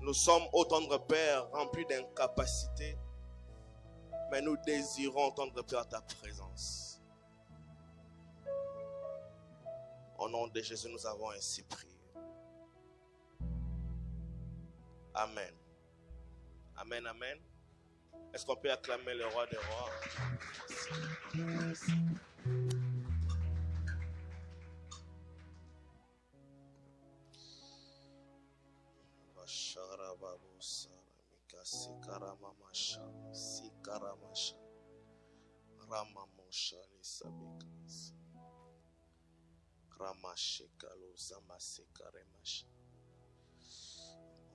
Nous sommes, ô tendre Père, remplis d'incapacité, mais nous désirons, tendre Père, ta présence. Au nom de Jésus, nous avons ainsi prié. Amen. Amen, amen. Est-ce qu'on peut acclamer le roi des rois? Merci.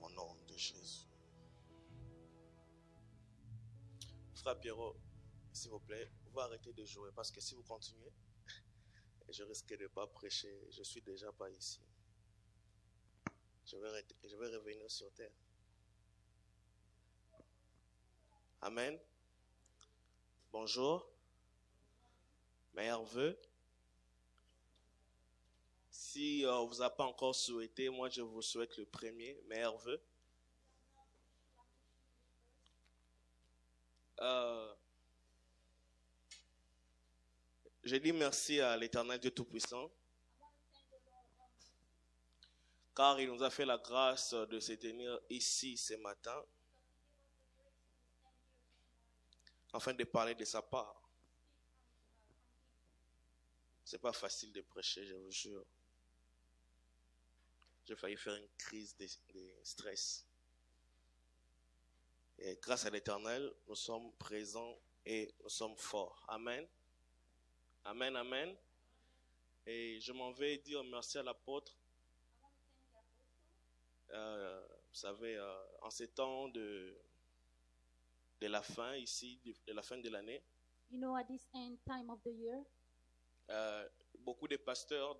Au nom de Jésus. Frère Pierrot, s'il vous plaît, vous arrêtez de jouer parce que si vous continuez, je risque de ne pas prêcher. Je ne suis déjà pas ici. Je vais revenir sur terre. Amen. Bonjour. Meilleurs vœux. Si on ne vous a pas encore souhaité, moi je vous souhaite le premier. Meilleurs vœux. Je dis merci à l'Éternel Dieu Tout-Puissant, car il nous a fait la grâce de se tenir ici ce matin, afin de parler de sa part. C'est pas facile de prêcher, je vous jure. J'ai failli faire une crise de stress. Et grâce à l'Éternel, nous sommes présents et nous sommes forts. Amen. Amen, amen. Et je m'en vais dire merci à l'apôtre. Vous savez, en ces temps de la fin ici, de la fin de l'année, You know, at this end time of the year, beaucoup de pasteurs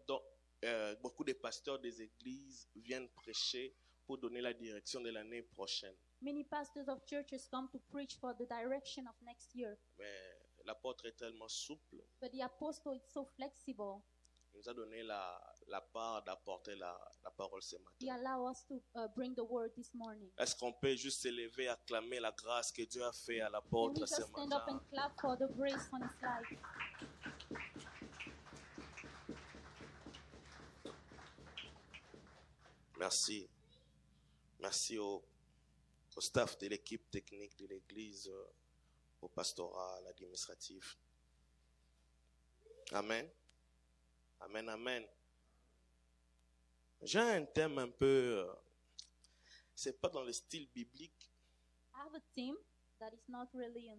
des églises viennent prêcher pour donner la direction de l'année prochaine. many pastors of churches come to preach for the direction of next year. Mais l'apôtre est tellement souple. But the apostle is so flexible. Il nous a donné la part d'apporter la parole ce He matin. allowed us to bring the word this morning. Est-ce qu'on peut juste s'élever, acclamer la grâce que Dieu a fait à Can we l'apôtre just ce stand up and matin? clap for the grace on his life? Merci. Merci au staff de l'équipe technique de l'église, au pastorat, à l'administratif. Amen. Amen, amen. J'ai un thème un peu, c'est pas dans le style biblique, I have a theme that is not really in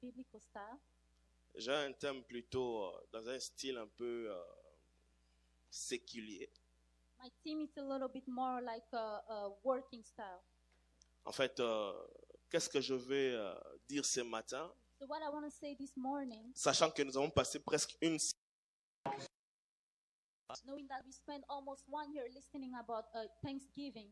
biblical style. j'ai un thème plutôt dans un style un peu séculier. My theme is a little bit more like a working style. En fait, qu'est-ce que je vais dire ce matin, So what I want to say this morning, sachant que nous avons passé presque une knowing that we spent almost 1 year listening about Thanksgiving,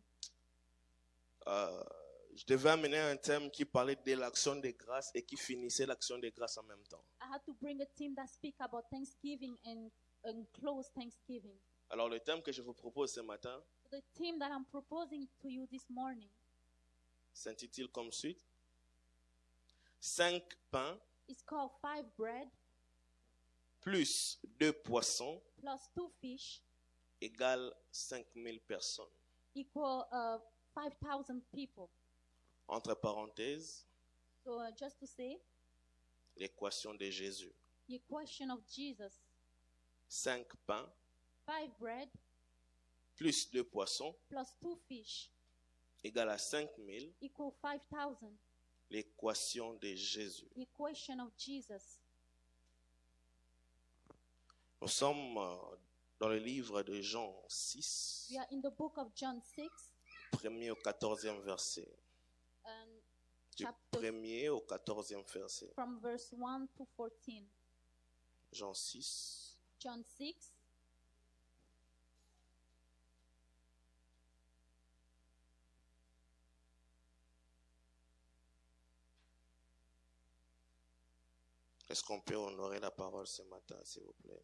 je devais amener un thème qui parlait de l'action de grâce et qui finissait l'action de grâce en même temps. I had to bring a theme that speak about Thanksgiving and close Thanksgiving. Alors le thème que je vous propose ce matin So the theme that I'm proposing to you this morning s'intitule comme suit: 5 pains is called 5 bread plus 2 poissons plus 2 fish égale 5000 personnes. equal 5,000 people. Entre parenthèses, So just to say, l'équation de Jésus. the equation of Jesus: 5 pains 5 bread plus 2 poissons plus 2 fish égale à 5000. equal 5,000. L'équation de Jésus. The equation of Jesus. Nous sommes dans le livre de Jean 6, We are in the book of John 6, premier au 14e verset. Du chapter premier au 14e verset. from verse 1 to 14. Jean 6, John 6, est-ce qu'on peut honorer la parole ce matin, s'il vous plaît?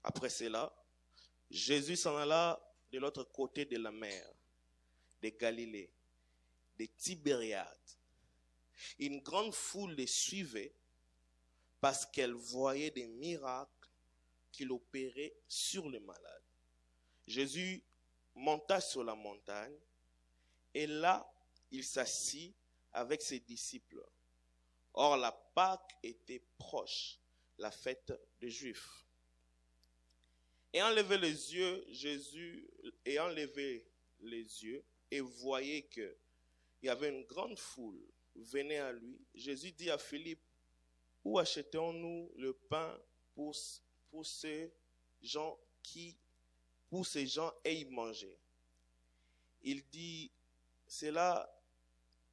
Après cela, Jésus s'en alla de l'autre côté de la mer, de Galilée, de Tibériade. Une grande foule les suivait parce qu'elle voyait des miracles qu'il opérait sur les malades. Jésus monta sur la montagne et là, il s'assit avec ses disciples. Or, la Pâque était proche, la fête des Juifs. Ayant levé les yeux, Jésus, ayant levé les yeux et voyait qu'il y avait une grande foule venait à lui, Jésus dit à Philippe, où achetons-nous le pain pour ces gens aient mangé? Il dit, c'est là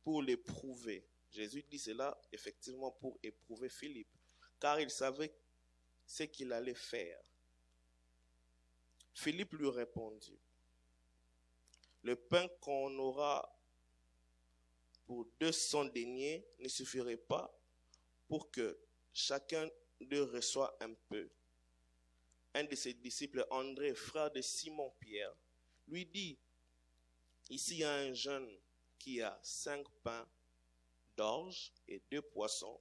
pour l'éprouver. Jésus dit cela effectivement pour éprouver Philippe, car il savait ce qu'il allait faire. Philippe lui répondit, le pain qu'on aura pour 200 deniers ne suffirait pas pour que chacun d'eux reçoive un peu. Un de ses disciples, André, frère de Simon-Pierre, lui dit, ici il y a un jeune qui a 5 pains d'orge et 2 poissons,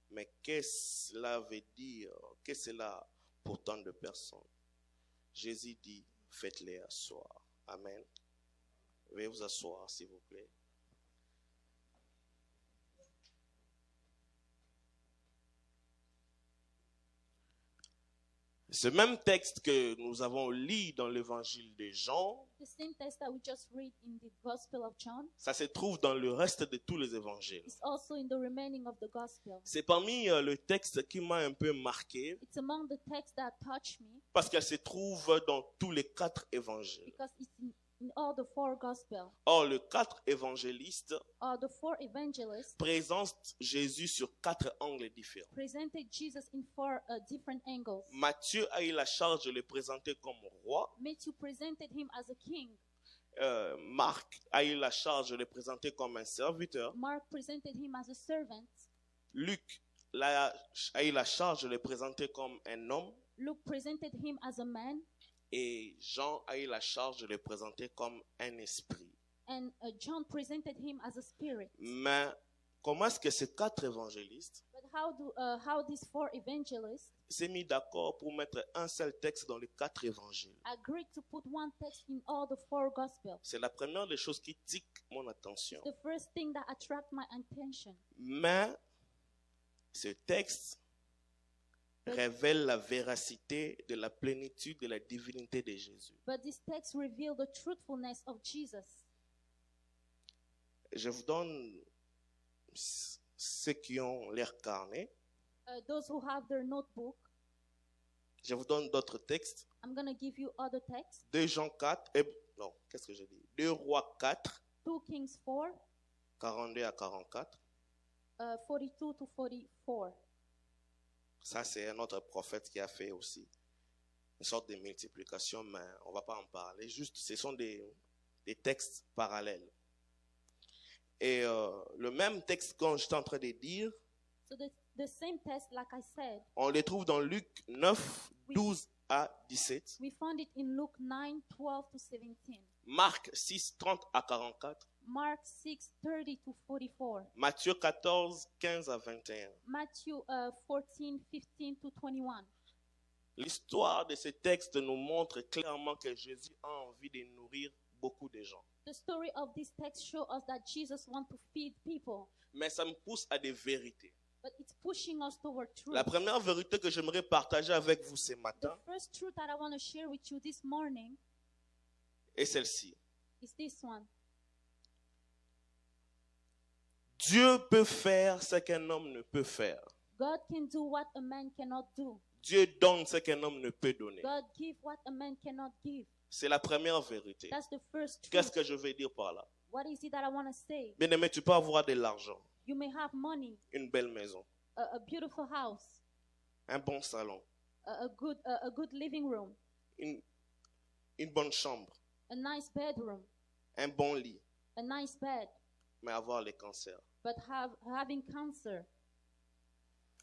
mais qu'est-ce que cela veut dire? Qu'est-ce que cela pour tant de personnes? Jésus dit, faites-les asseoir. Amen. Veuillez vous asseoir, s'il vous plaît. Ce même texte que nous avons lu dans l'évangile de Jean, The same text that we just read in the Gospel of John ça se trouve dans le reste de tous les évangiles. is also in the remaining of the Gospel. C'est parmi le texte qui m'a un peu marqué It's among the texts that touch me parce qu'elle se trouve dans tous les 4 évangiles. because it's in all the 4 Gospels. Or, les 4 évangélistes The 4 evangelists présentent Jésus sur 4 angles différents. presented Jesus in 4 different angles. Matthieu a eu la charge de le présenter comme roi. Matthew presented him as a king. Marc a eu la charge de le présenter comme un serviteur. Mark presented him as a servant. Luc a eu la charge de le présenter comme un homme. Luke presented him as a man. Et Jean a eu la charge de le présenter comme un esprit. And John presented him as a spirit. Mais comment est-ce que ces 4 évangélistes But how these 4 evangelists s'est mis d'accord pour mettre un seul texte dans les 4 évangiles? agreed to put one text in all the 4 Gospels? C'est la première des choses qui tique mon attention. The first thing that attracted my attention. Mais ce texte révèle la véracité de la plénitude de la divinité de Jésus. But this text reveals the truthfulness of Jesus. Je vous donne ceux qui ont leur carnet. Those who have their notebook, Je vous donne d'autres textes. I'm going to give you other texts. 2 Jean 4, non, qu'est-ce que je dis? 2 Rois 4, 2 Kings 4, 42 à 44. 42 to 44. Ça, c'est un autre prophète qui a fait aussi une sorte de multiplication, mais on ne va pas en parler. Juste, ce sont des textes parallèles. Et le même texte, quand j'étais en train de dire, So the same text, like I said, on les trouve dans Luc 9, 12 à 17, we found it in Luke 9, 12 to 17. Marc 6, 30 à 44, Mark 6, 30 to 44. Matthieu 14, 15 à 21. Matthew 14, 15 to 21. L'histoire de ces textes nous montre clairement que Jésus a envie de nourrir beaucoup de gens. The story of this text shows us that Jesus wants to feed people, Mais ça me pousse à des vérités. but it's pushing us toward truth. La première vérité que j'aimerais partager avec vous ce The matin first truth that I want to share with you this morning est celle-ci. is this one. Dieu peut faire ce qu'un homme ne peut faire. God can do what a man cannot do. Dieu donne ce qu'un homme ne peut donner. God give what a man cannot give. C'est la première vérité. That's the first truth. Qu'est-ce que je veux dire par là? What is it that I want to say? Bien-aimé, tu peux avoir de l'argent, You may have money, une belle maison, a beautiful house, un bon salon, a good living room, une bonne chambre, a nice bedroom, un bon lit, a nice bed, mais avoir le cancer. but having cancer.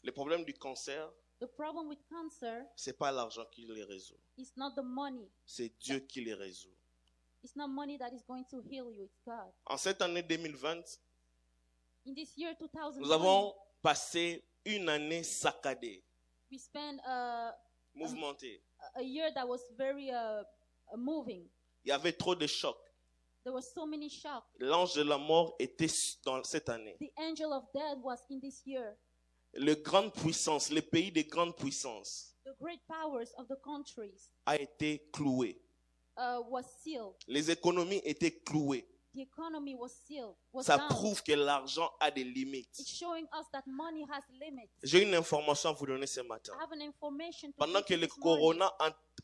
Le problème du cancer, The problem with cancer c'est pas l'argent qui les résout. is not the money. C'est Dieu qui les résout. It's not money that is going to heal you. It's God. En cette année 2020, In this year nous 2020, avons passé une année saccadée, we spent mouvementée. a year that was very moving. Il y avait trop de chocs. There were so many shocks. L'ange de la mort était dans cette année. The angel of death was in this year. Les grandes puissances, les pays des grandes puissances The great powers of the countries a été cloué. was sealed. Les économies étaient clouées. The economy was sealed. Was Ça down. prouve que l'argent a des limites. It's showing us that money has limits. J'ai une information à vous donner ce matin. I have an information to Pendant give que you le this morning. corona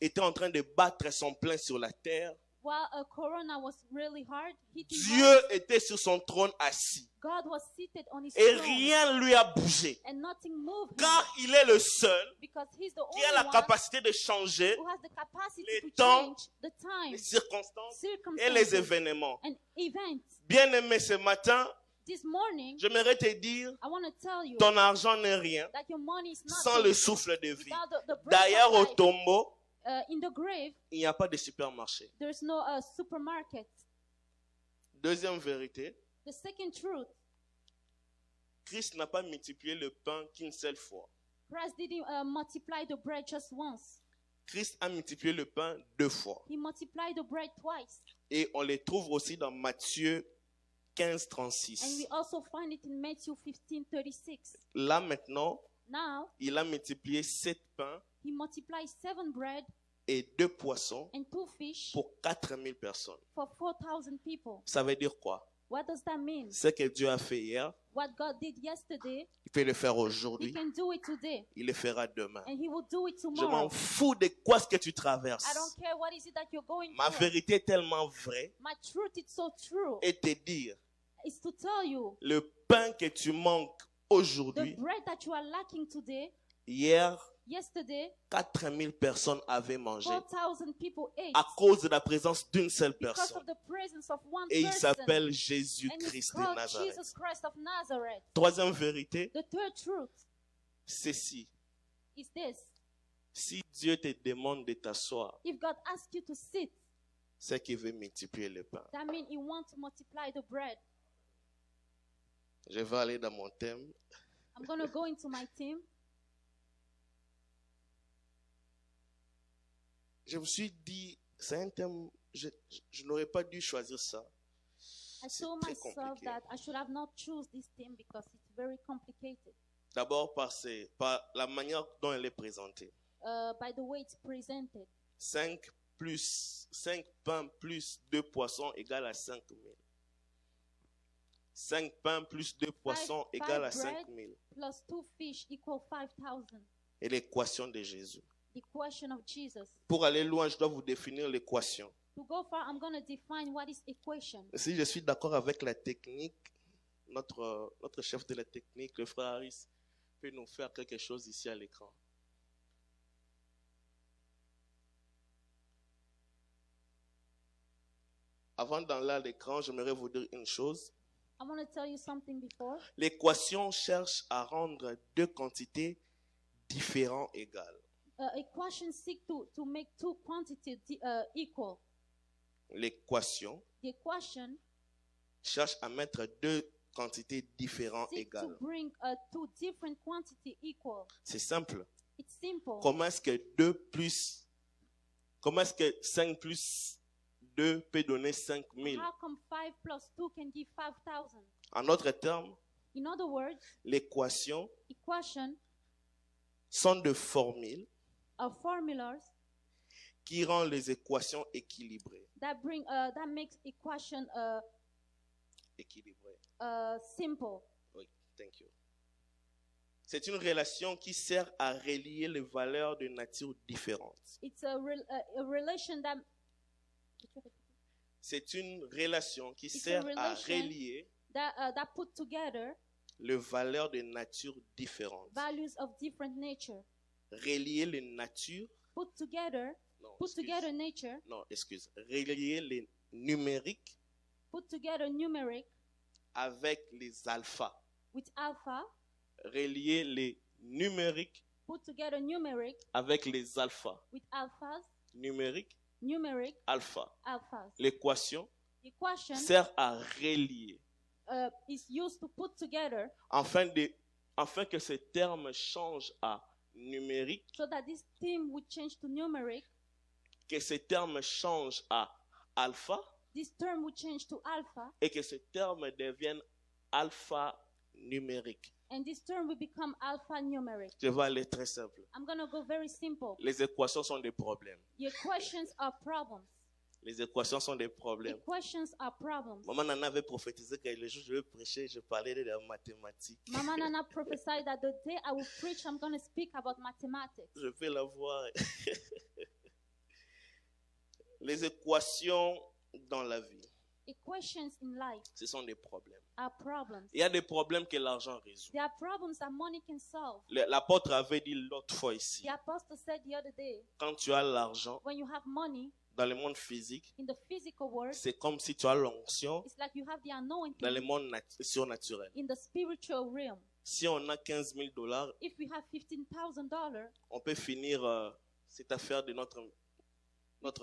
était en train de battre son plein sur la terre, While corona was really hard, hitting Dieu hard, était sur son trône assis. God was seated on his Et throne, rien ne lui a bougé. and nothing moved him, Car il est le seul because he's the qui a only la one capacité de changer who has the capacity les to temps, change the time, les circonstances et circumstances, les événements. and events. Bien-aimé, ce matin, This morning, j'aimerais te dire, I want to tell you ton argent n'est rien that your money is sans nothing le souffle de vie. without the breath D'ailleurs, of au life. tombeau, In the grave, il n'y a pas de supermarché. there's no supermarket. Deuxième vérité, The second truth, Christ n'a pas multiplié le pain qu'une seule fois. Christ didn't multiply the bread just once. Christ a multiplié le pain 2 fois. He multiplied the bread twice. Et on les trouve aussi dans Matthieu 15, And we 36. also find it in Matthew 15:36. Là maintenant, Now, il a multiplié 7 pains he multiplied 7 bread et 2 poissons and 2 fish pour 4000 personnes. for 4,000 people. Ça veut dire quoi? What does that mean? Ce que Dieu a fait hier, What God did yesterday, il peut le faire he aujourd'hui, can do it today. il le fera demain. And he will do it Je m'en tomorrow. fous de quoi ce que tu traverses. I don't care what is it that you're going Ma through. vérité est tellement vraie My truth is so true. et te dire, It's to tell you le pain que tu manques the aujourd'hui, bread that you are lacking today, hier, yesterday, 4000 personnes avaient mangé 4,000 people ate à cause de la présence d'une seule because personne. of the presence of one Et il person. s'appelle And it's Jésus-Christ de called Nazareth. Jesus Christ of Nazareth. Troisième vérité, The third truth ceci. is this. Si Dieu te demande de t'asseoir, If God asks you to sit, c'est qu'il veut multiplier le pain. that means he wants to multiply the bread. Je vais aller dans mon thème. I'm going to go into my team. Je me suis dit, c'est un thème, je n'aurais pas dû choisir ça. I C'est told très myself compliqué. that I should have not choose this team because it's very complicated. D'abord par la manière dont elle est présentée. By the way it's presented. 5 pains plus 2 poissons égale à 5000. 5 pains plus 2 poissons five égale à bread. 5000. Plus 2 fish equal 5,000. Et l'équation de Jésus. The question of Jesus. Pour aller loin, je dois vous définir l'équation. To go far, I'm going to define what is equation. Si je suis d'accord avec la technique, notre chef de la technique, le frère Harris, peut nous faire quelque chose ici à l'écran. Avant d'aller à l'écran, j'aimerais vous dire une chose. I want to tell you something before. L'équation cherche à rendre deux quantités différentes égales. Equation seek to make two quantities equal. L'équation The equation cherche à mettre deux quantités différentes seek to égales. bring two different quantities equal. C'est simple. It's simple. Comment est-ce que 5 plus 2 peut donner 5000? How come 5 plus 2 can give 5,000? En d'autres termes, In other words, l'équation equation sont de formules are formulas qui rendent les équations équilibrées. that makes equation Équilibrées. simple. Oui, thank you. C'est une relation qui sert à relier les valeurs de nature différentes. It's a relation that C'est une relation qui It's sert a à relation relier that put together les valeurs de nature différentes. values of different nature. Relier les natures. Put together nature. Non, excuse. Relier les numériques Put together numeric avec les alphas. with alpha. Relier les numériques put together numeric avec les alphas. with alphas, Numérique, alpha. alphas. L'équation The equation sert à relier is used to put together afin que ces termes changent à numérique, so that this term would change to numeric, que ces termes changent à alpha this term would change to alpha, et que ces termes deviennent alpha numérique. and this term will become alpha numeric. Je vais aller très simple. I'm going to go very simple. Les équations sont des problèmes. The equations are problems. Les équations sont des problèmes. Equations are problems. Maman Nana avait prophétisé que le jour où je vais prêcher, je parlais de la mathématique. Mama Nana prophesied that the day I will preach, I'm going to speak about mathematics. Je vais la voir. Les équations dans la vie, Equations in life ce sont des problèmes. are problems. Il y a des problèmes que l'argent résout. There are problems that money can solve. L'apôtre avait dit l'autre fois ici, The apostle said the other day, quand tu as l'argent when you have money dans le monde physique, in the physical world, c'est comme si tu as l'onction it's like you have the dans anointing le monde surnaturel. in the spiritual realm. Si on a 15 000 $, If we have $15,000, on peut finir cette affaire de notre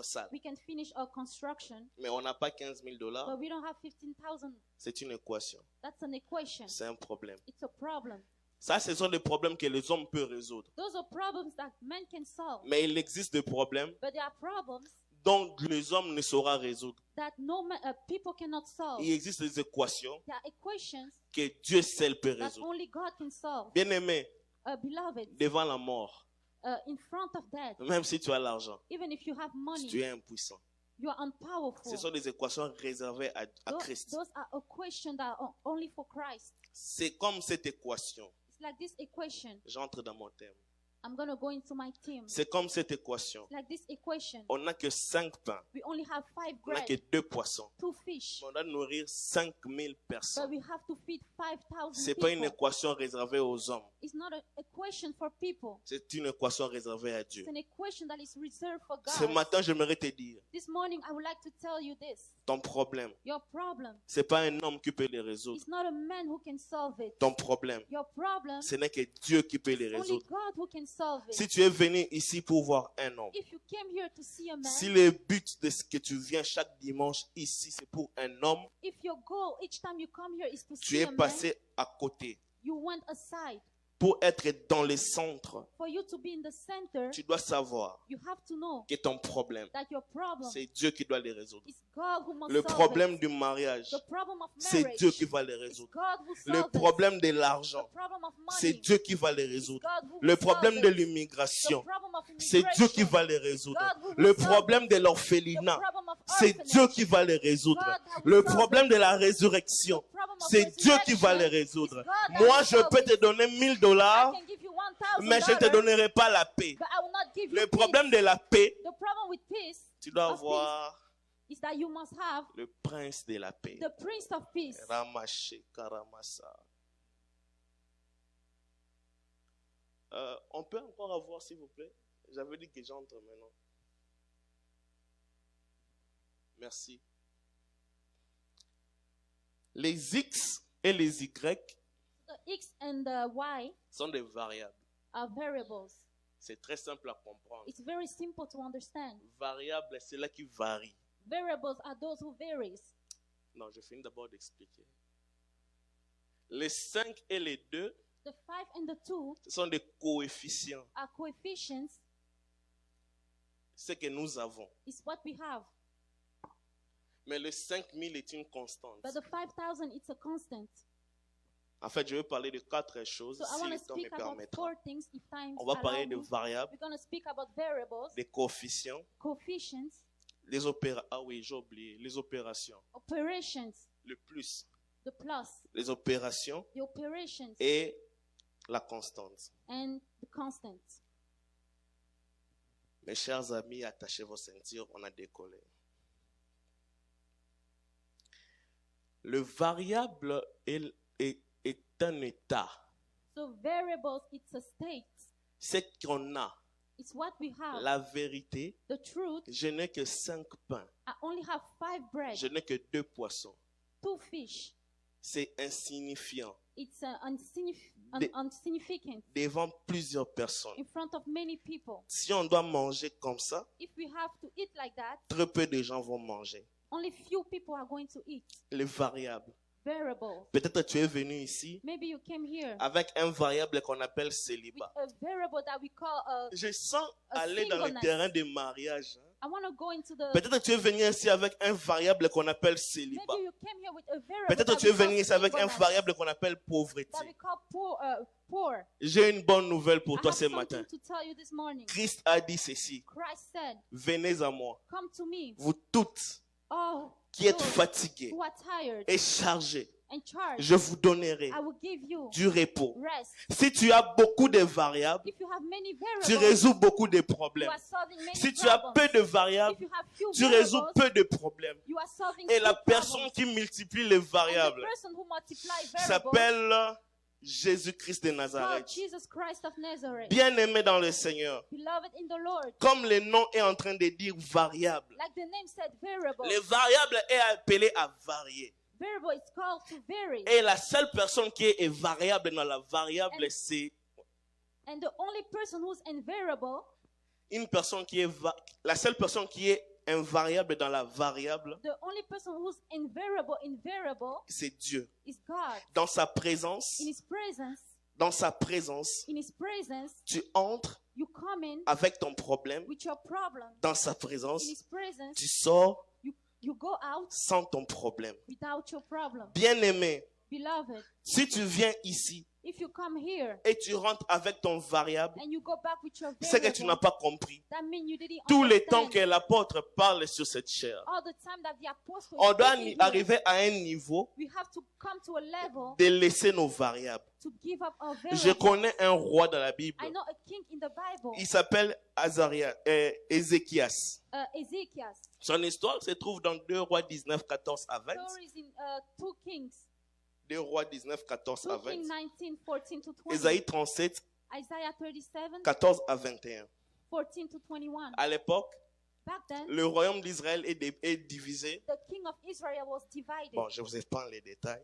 salle. we can finish our construction, Mais on n'a pas 15 000 $, but we don't have 15,000. c'est une équation. That's an equation. C'est un problème. It's a problem. Ça, ce sont des problèmes que les hommes peuvent résoudre. Those are problems that men can solve. Mais il existe des problèmes But there are problems dont les hommes ne sauront résoudre. that people cannot solve. Il existe des équations There are equations que Dieu seul peut that résoudre. only God can solve. Bien-aimé, Beloved, devant la mort, in front of death, même si tu as l'argent, even if you have tu money, es impuissant. you are unpowerful. Ce sont des équations réservées à Christ. Those are equations that are only for Christ. C'est comme cette équation. It's like this equation. J'entre dans mon thème. I'm going to go into my team. C'est comme cette équation. It's like this equation. On n'a que 5 pains. We only have 5 On n'a bread, que 2 poissons. 2 fish, On doit nourrir 5000 but personnes. we have to feed 5,000 C'est pas une people. équation réservée aux hommes. It's not an equation for people. C'est une équation réservée à Dieu. It's an equation that is reserved for Ce God. matin, j'aimerais te dire, This morning, I would like to tell you this. ton problème, Your problem c'est pas un homme qui peut les résoudre. is not a man who can solve it. Ton problème, Your problem ce n'est que Dieu qui peut les is only résoudre. God who can solve it. Si tu es venu ici pour voir un homme, If you came here to see a man, si le but de ce que tu viens chaque dimanche ici, c'est pour un homme, if your goal each time you come here is to tu see es a man, passé à côté. you went aside. Pour être dans le centre, For you to be in the center, tu dois savoir you have to know que ton problème, that your problem c'est Dieu qui doit les résoudre. is God who must Le solve problème it. du mariage, The problem of c'est marriage Dieu qui va les is résoudre. God who Le solves it. problème de The l'argent, problem of c'est money Dieu qui va les is résoudre. God who Le will problème solve de it. l'immigration, The problem of c'est Dieu qui immigration, va les résoudre. God who Le will solve problème it. de The l'orphelinat, problem of c'est orphanage, Dieu qui va les résoudre. God that will Le solve problème it. de la résurrection, The problem of c'est Dieu qui va les resurrection résoudre. is God that Moi, will je solve peux it. te donner 1000 I $, can give you $1,000, mais je ne te donnerai pas la paix. but I will not give you Le peace. problème de la paix, The problem with peace tu dois of peace avoir is that you must have le prince de la paix. the Prince of Peace. Ramaché Karamasa. On peut encore avoir, s'il vous plaît? J'avais dit que j'entre maintenant. Merci. Les X et les Y The X and the Y sont des variables. are variables. C'est très simple à comprendre. It's very simple to understand. Variable, c'est là qui varie. Variables are those who varies. Non, je finis d'abord d'expliquer. Les 5 et les 2, The 5 and the 2 ce sont des coefficients. are coefficients. Ce que nous avons. Is what we have. Mais le 5000 est une constante. But the 5,000, it's a constant. En fait, je vais parler de 4 choses, So I si want le to temps me speak about permettra. 4 things if time On va parler de allows me. variables, We're going to speak about variables, des coefficients, coefficients, les opérations. Ah oui, j'ai oublié. Les opérations. operations, Le plus. the plus, Les opérations the operations, et la constante. and the constant. Mes chers amis, attachez vos ceintures, on a décollé. Le variable est un état. So variables, it's a state. C'est qu'on a. It's what we have. La vérité, The truth, je n'ai que 5 pains. I only have 5 bread, Je n'ai que 2 poissons. 2 fish. C'est insignifiant. It's insignificant. insignificant devant plusieurs personnes. in front of many people. Si on doit manger comme ça, If we have to eat like that, très peu de gens vont manger. only few people are going to eat. Les variables. Variable. Peut-être tu es venu ici Maybe you came here avec un variable qu'on appelle with célibat. a variable that we call Je sens a aller dans le singleness. terrain des mariages. I want to go into the Peut-être tu es venu ici avec un variable qu'on appelle célibat. maybe you came here with a variable Peut-être that tu es we call venu ici avec un singleness, variable qu'on appelle pauvreté. that we call poor. J'ai une bonne nouvelle pour I toi have ce something matin. to tell you this morning. Christ a dit ceci. Christ said, Venez à moi, come to me, vous toutes all qui êtes those fatiguées who are tired et chargées. and charged. Je vous donnerai I will give you du repos. rest. Si tu as beaucoup de variables, If you have many tu variables, résous beaucoup de you problèmes. are solving many Si tu as problems. peu de variables, If you have few tu résous variables, peu de problèmes. you are solving Et few la personne problems. qui multiplie les And the variables person who multiplies variables s'appelle Jésus-Christ de called Nazareth. Jesus Christ of Nazareth. Bien-aimé dans le Seigneur, Beloved in the Lord. comme le nom est en train de dire variable, Like the name said, variable. le variable est appelé à varier. Variable is called to vary. Et la seule personne qui est variable dans la variable, c'est And the only person who's invariable, une personne qui est la seule personne qui est invariable dans la variable, the only person who's invariable in variable c'est Dieu. is God. Dans sa présence, In His presence, tu entres you come in avec ton problème. with your problem. Dans sa In présence, His presence, tu sors you go out sans ton problème. without your problem. Bien-aimé, Beloved, si tu viens ici if you come here et tu rentres avec ton variable, and you go back with your c'est que tu n'as variable, pas compris. that means you didn't Tout le temps understand. que l'apôtre parle sur cette chair, All the time that the apostle on is doit speaking here, arriver à un niveau we have to come to a level de laisser nos variables. to give up our Je variable. connais un roi dans la Bible. I know a king in the Bible, Il s'appelle Ézéchias. Ezekiel. Son histoire se trouve dans 2 Rois 19, 14 à 20. Stories in 2 Kings, 2 Rois 19, 14 à 2 Kings 20. 19, 14 to 20. Ésaïe 37, Isaiah 37, 14 à 21. 14 to 21. À l'époque, Back then, le royaume d'Israël est divisé. the king of Israel was divided. Bon, je ne vous épargne les détails.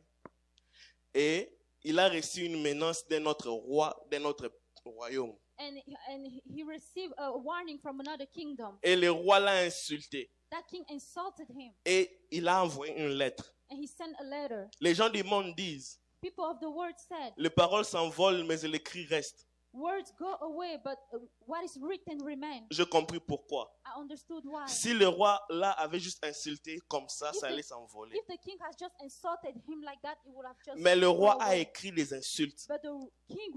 Et il a reçu une menace d'un autre roi, d'un autre royaume. And he received a warning from another kingdom. Et le roi l'a insulté. That king insulted him, Et il a envoyé une lettre. and he sent a letter. Les gens du monde disent, People of the word said, les paroles s'envolent, mais l'écrit reste. words go away, but what is written remains. J'ai compris pourquoi. I understood why. Si le roi là avait juste insulté comme ça, ça allait s'envoler. If the king has just insulted him like that, it would have just Mais le roi gone a away. écrit les insultes. But the king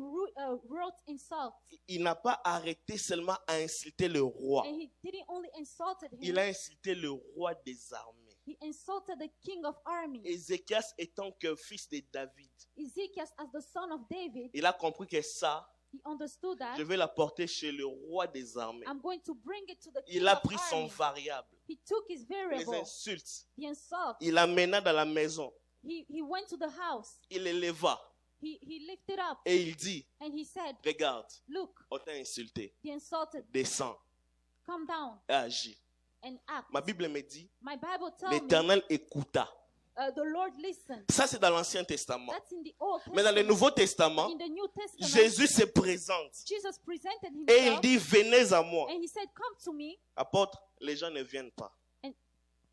wrote insults, Il n'a pas arrêté seulement à insulter le roi. and he didn't only insulted him, Il a insulté le roi des armées. he insulted the king of armies. Ézéchias étant que fils de David, Ezekiel, as the son of David, il a compris que ça, he understood that. je vais la porter chez le roi des armées. I'm going to bring it to the king Il a of pris son armies. variable, He took his les variable, insultes. the insult. Il l'amena dans la maison. He went to the house. Il l'éleva He lifted up et il dit, and he said, regarde, look, on t'a insulté. the insulted, Descends come down et agis. and act. Ma Bible me dit, My Bible tells me, l'Éternel écouta. the Lord listened. Ça, c'est dans l'Ancien Testament. That's in the Old Mais dans le Testament. Nouveau Testament, In the New Testament, Jésus se présente Jesus presented et il himself dit, venez à moi. and he said, come to me. Apôtre, les gens ne viennent pas.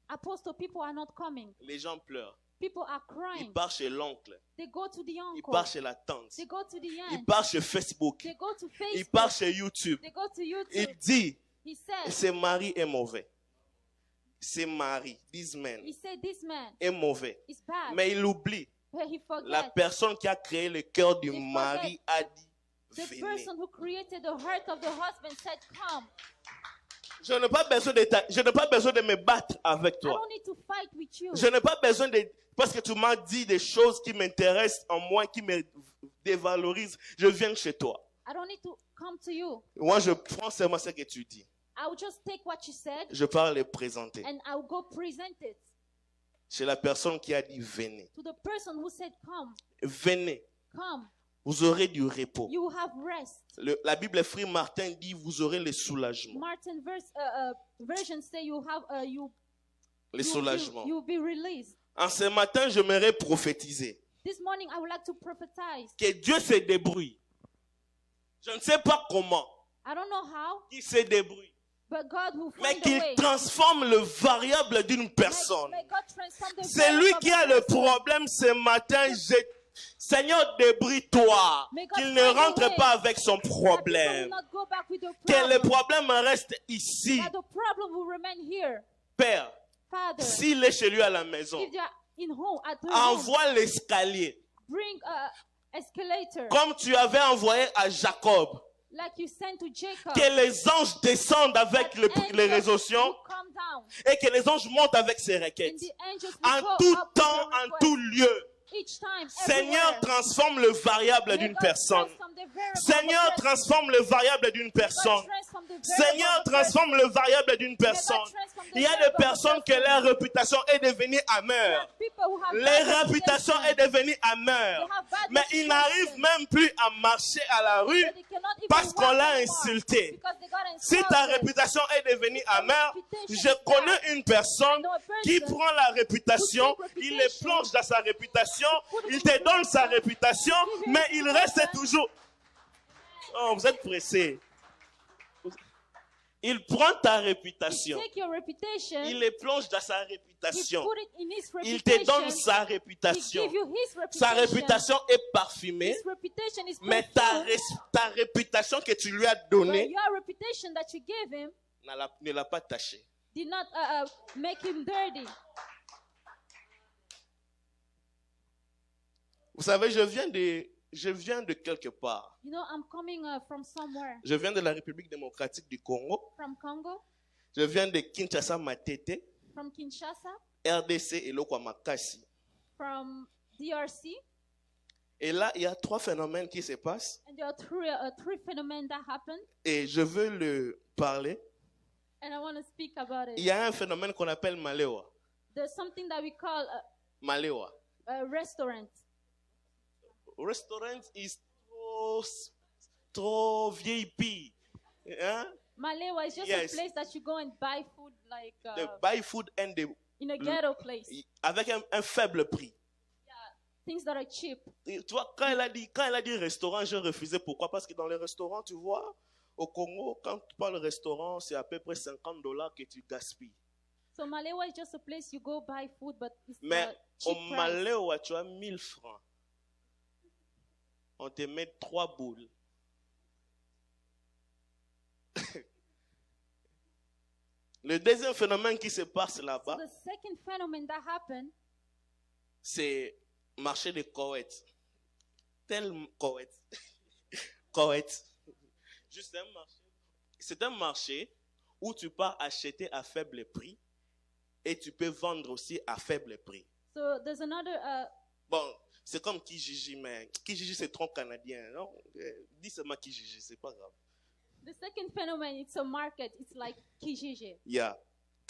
Apostle, people are not coming. Les gens pleurent. People are Ils crying. partent chez l'oncle. They go to the Ils uncle. partent chez la tante. They go to the Ils aunt. partent chez Facebook. They go to Ils Facebook. partent chez YouTube. They go to Il YouTube. dit, He said, ce mari est mauvais. Ce mari, this man, he said, this man est mauvais. is bad. Mais il oublie, But he la forgets personne qui a créé le cœur du They mari a dit, the venez. person who created the heart of the husband said, come. Je n'ai pas besoin de me battre avec I toi. don't need to fight with you. Je n'ai pas besoin de... Parce que tu m'as dit des choses qui m'intéressent en moi, qui me dévalorisent. Je viens chez toi. I don't need to come to you. Moi, je prends seulement ce que tu dis. I will just take what you said Je pars le présenter. and I'll go present it C'est la personne qui a dit, venez. to the person who said, come, Venez. come. Vous aurez du repos. You will have rest. La Bible Frère Martin dit, vous aurez le soulagement. Martin version say you have Le soulagement. you'll be released. En ce matin, j'aimerais prophétiser. This morning, I would like to prophesy. que Dieu se débrouille. Je ne sais pas comment I don't know how, il se débrouille, but God will mais find a qu'il way. transforme le variable d'une personne. May God transform the C'est lui qui a le problème ce matin. Seigneur, débrouille-toi. Qu'il ne rentre pas avec son problème. Que le problème reste ici. That the problem will remain here. Père, Father, s'il est chez lui à la maison, if they are in home, at home, envoie l'escalier. bring a escalator Comme tu avais envoyé à Jacob. like you sent to Jacob. Que les anges descendent avec les résolutions will come down, et que les anges montent avec ses and requêtes. the angels will En go tout up with temps, their en request. tout lieu. Each time, Seigneur, everywhere. transforme le variable May d'une God personne. transform the variable Seigneur, of a person. transforme le variable d'une May God personne. transform the variable Seigneur, of a person. transforme le variable d'une May God personne. transform the Il y a des variable of a personnes que person. leur réputation est devenue There amère. are people who have Leur bad réputation reputation. est devenue amère. They have bad Mais ils n'arrivent reputation. même plus à marcher à la rue But they cannot even parce qu'on walk l'a anymore insulté. because they got Si ta insulted. réputation est devenue amère, reputation je is connais bad. une personne I know a person qui prend la réputation, who take il reputation, les plonge dans sa réputation, put it il in te the donne sa reputation, réputation, give you mais a il reputation. reste toujours... Oh, vous êtes pressés. Il prend ta réputation, Take your reputation, il les plonge dans sa he réputation, put it in his il reputation, te donne sa he réputation. give you his Sa reputation. réputation est parfumée, His reputation is mais perfumed, ta réputation que tu lui as but donnée your reputation that you gave him ne l'a pas tachée. did not make him dirty. Vous savez, je viens de quelque part. You know, I'm coming from somewhere, Je viens de la République démocratique du Congo. from Congo, Je viens de Kinshasa Matete, from Kinshasa, RDC et Lokwamakashi. from DRC, Et là, il y a trois phénomènes qui se passent and there are three phenomena that happen, et je veux le parler. and I want to speak about Il it. y a un phénomène qu'on appelle Malewa. There's something that we call Malewa. a restaurant. Restaurant is trop VIP. Hein? Malewa is just Yes. a place that you go and buy food, like They buy food and they, in a ghetto place. avec un faible prix. Things that are cheap. Et tu vois, quand elle a dit restaurant, j'ai refusé. Pourquoi? Parce que dans les restaurants, tu vois, au Congo, quand tu parles restaurant, c'est à peu près $50 que tu gaspilles. So Malewa is just a place you go buy food, but it's Mais cheap au price. Malewa, tu as 1000 francs. On te met 3 boules. Le deuxième phénomène qui se passe So là-bas, the second phenomenon that happened c'est marché de Koweït. Tel Koweït. Koweït. Juste un marché. C'est un marché où tu peux acheter à faible prix et tu peux vendre aussi à faible prix. So there's another Bon, c'est comme Kijiji, mais Kijiji c'est trop canadien, non? Dis seulement Kijiji, c'est pas grave. the second phenomenon, it's a market. It's like Kijiji. Yeah.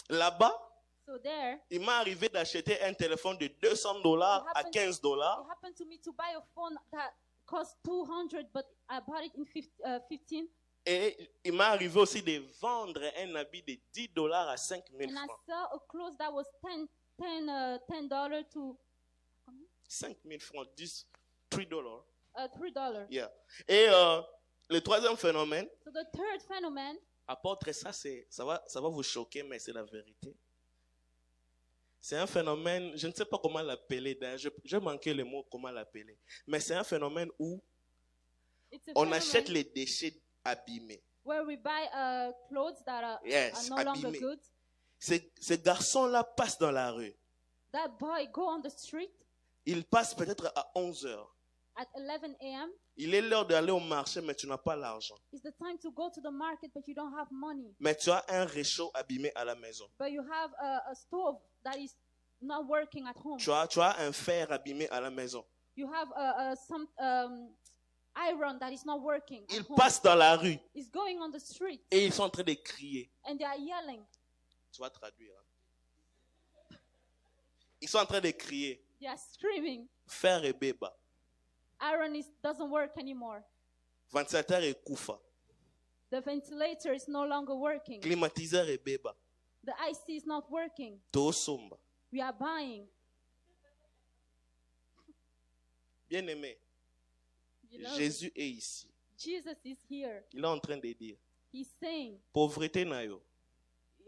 Là-bas, So there, il m'est arrivé d'acheter un téléphone de $200 à $15. it happened to me to buy a phone that cost 200, but I bought it in 15. Et il m'est arrivé aussi de vendre un habit de $10 à 5 000 And I francs. saw a clothes that was $10 to 5 000 francs, 10, $3. $3. Yeah. Et le troisième phénomène, So the third phenomenon, apôtre, ça va vous choquer, mais c'est la vérité. C'est un phénomène, je ne sais pas comment l'appeler, je manquais le mot comment l'appeler, mais c'est un phénomène où it's a on phenomenon achète les déchets abîmés. where we buy clothes that are Yes, no longer abîmés. good. Ces garçons-là passent dans la rue. That boy go on the street Ils passent peut-être à 11 heures. at 11 a.m. Il est l'heure d'aller au marché, mais tu n'as pas l'argent. It's the time to go to the market, but you don't have money. Mais tu as un réchaud abîmé à la maison. But you have a stove that is not working at home. Tu as un fer abîmé à la maison. You have some iron that is not working at Ils home. passent dans la rue It's going on the street et ils sont en train de crier. and they are yelling. Tu vas traduire. Hein? Ils sont en train de crier. They are screaming. Fer et béba. Iron doesn't work anymore. Ventilateur et koufa. The ventilator is no longer working. Climatiseur et béba. The IC is not working. Tosomba. We are buying. Bien-aimé, Beloved, Jésus est ici. Jesus is here. Il est en train de dire, He's saying, pauvreté nayo.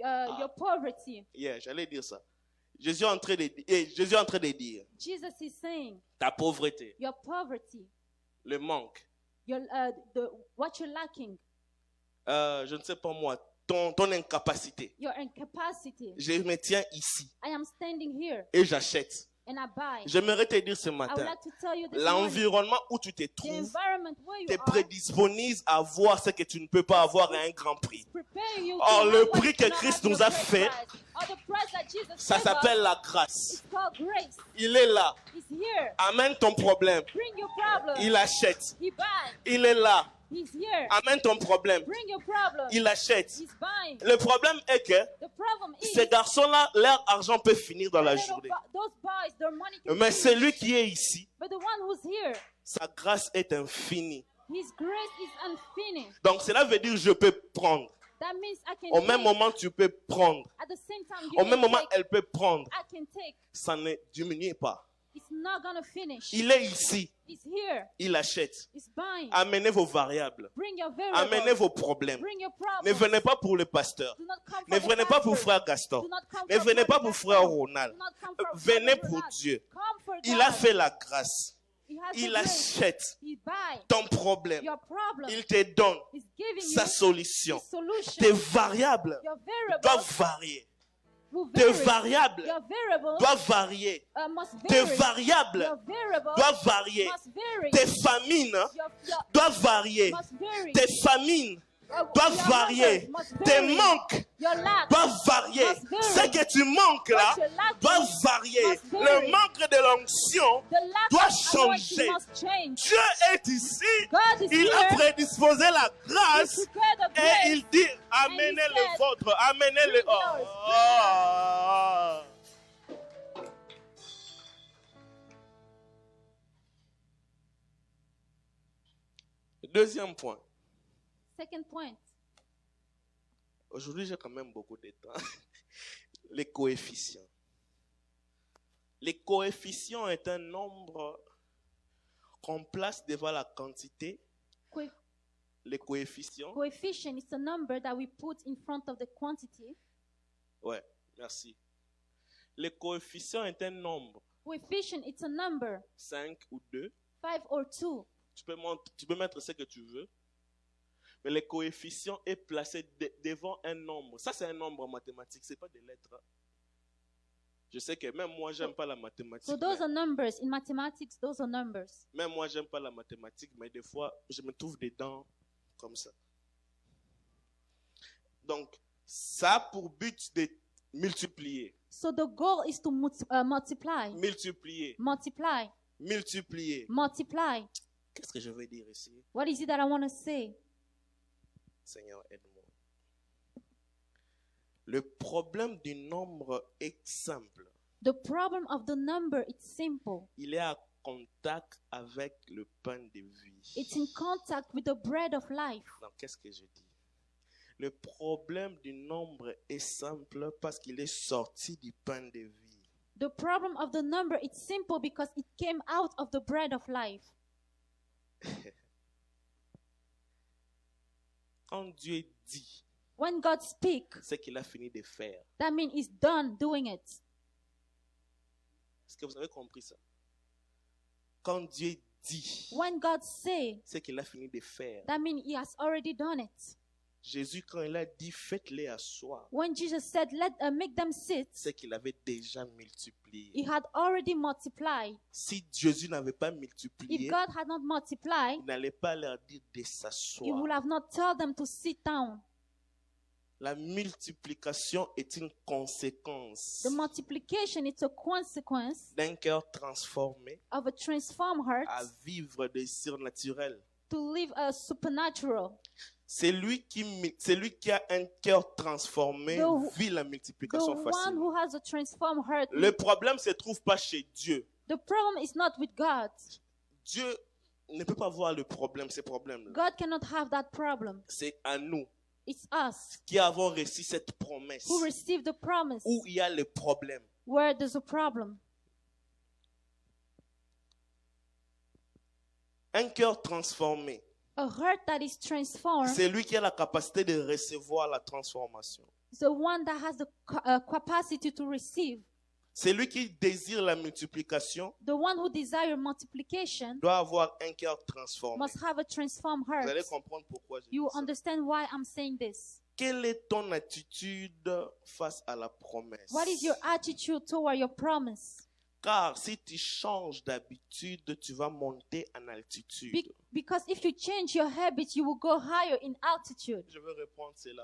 your poverty. Yeah, j'allais dire ça. Jésus est en train de dire, Jesus is saying, ta pauvreté, your poverty, le manque, what you're lacking, je ne sais pas moi, ton incapacité. your incapacity. Je me tiens ici I am standing here et j'achète. and I buy. J'aimerais te dire ce I would matin, like to tell you this morning, l'environnement où tu te the trouves environment where you te are prédispose à voir ce que tu ne peux pas avoir à un grand prix. prepare you to Oh, have le what prix you que cannot Christ have nous your a great fait, price. Or the price that Jesus ça gave s'appelle us, la grâce. it's called grace. Il est là. He's here. Amène ton problème. Bring your problem. Il achète. He buys. Il est là. He's here. Amène ton problème. Bring your problem. Il achète. He's buying. Le problème est que The problem is ces garçons-là, leur argent peut finir dans la journée. those boys, their money can Mais finish. celui qui est ici, But the one who's here, sa grâce est infinie. his grace is unfinished. Donc cela veut dire je peux prendre. That means I can Au take. même moment, tu peux prendre. At the same time, Au you même can moment, take. elle peut prendre. I can take. Ça ne diminue pas. It's not gonna finish. Il est ici. He's here. Il achète. He's buying. Amenez vos variables. Bring your Amenez variables. vos problèmes. Bring your Ne problems. venez pas pour le pasteur. Do not come Ne for venez the pas pour pastor. frère Gaston. Do not come Ne for venez pas Brother pour Gaston. frère Ronald. Do not come for Venez Brother pour Ronald. Dieu. Come for Il a God. fait la grâce. He has Il the grace. achète He buys ton problème. your problem. Il te donne He's giving sa you solution. his solution. Tes variables Your doivent variables varier. will Tes vary. variables Your variables doivent varier. must Tes vary. variables Your variables doivent varier. must vary. Tes famines Your doivent varier. must vary. Tes famines doivent Your varier. numbers must Tes vary. manques Your lack doivent varier. must vary. Ce que tu manques là What you lack doit varier. must vary. Le manque de l'onction The lack doit of anointing changer. must change. Dieu est ici. God is Il a here. prédisposé la He grâce prepared the et grace. il dit amenez said, le vôtre, amenez le. bring yours, Oh. Deuxième point. Second point. Aujourd'hui, j'ai quand même beaucoup de temps. Les coefficients. Les coefficients est un nombre qu'on place devant la quantité. Co- Les coefficients. Coefficient is a number that we put in front of the quantity. Ouais, merci. Les coefficients est un nombre. Coefficient, it's a number, 5 ou 2. 5 or 2. Tu peux mettre ce que tu veux. Mais le coefficient est placé devant un nombre. Ça, c'est un nombre en mathématiques. Ce n'est pas des lettres. Je sais que même moi, j'aime pas la mathématique. So those are numbers. In mathematics, those are numbers. Même moi, j'aime pas la mathématique, mais des fois, je me trouve dedans comme ça. Donc, ça a pour but de multiplier. So the goal is to multiply, Multiplier. multiply, Multiplier. multiply. Qu'est-ce que je veux dire ici? What is it that I want to say? Seigneur, aide-moi. Le problème du nombre est simple. The problem of the number, it's simple. Il est à contact avec le pain de vie. It's in contact with the bread of life. Donc, qu'est-ce que je dis? Le problème du nombre est simple parce qu'il est sorti du pain de vie. The problem of the number, it's simple because it came out of the bread of life. Quand Dieu dit When God speaks, ce qu'il a fini de faire, that means He's done doing it. est-ce que vous avez compris ça? Quand Dieu dit When God says, ce qu'il a fini de faire, that means He has already done it. Jésus, quand il a dit faites-les asseoir, When Jesus said, make them sit, c'est qu'il avait déjà multiplié. He had already multiplied. Si Jésus n'avait pas If multiplié, God had not multiplied, il n'allait pas leur dire de He s'asseoir. would have not told them to sit down. La multiplication est une conséquence The multiplication is a consequence d'un cœur transformé of a transformed heart à vivre des surnaturels. to live a supernatural. Celui qui a un cœur transformé vit la The multiplication one facilement. who has a transformed heart, Le problème ne se trouve pas chez Dieu. the problem is not with God. Dieu ne peut pas voir le problème, ces problèmes-là. God cannot have that problem. C'est à nous It's us qui avons reçu cette promesse who receive the promise où il y a le problème. where there's a problem. Un cœur transformé, A heart that is transformed c'est lui qui a la capacité de recevoir la transformation. is the one that has the capacity to receive. C'est lui qui désire la multiplication, The one who desires multiplication doit avoir un cœur transformé. must have a transformed Vous heart. allez comprendre pourquoi je dis You ça. understand why I'm saying this. Quelle est ton attitude face à la promesse? What is your attitude toward your promise? Car si tu changes d'habitude, tu vas monter en altitude. Because if you change your habits, you will go higher in altitude. Je veux répondre cela.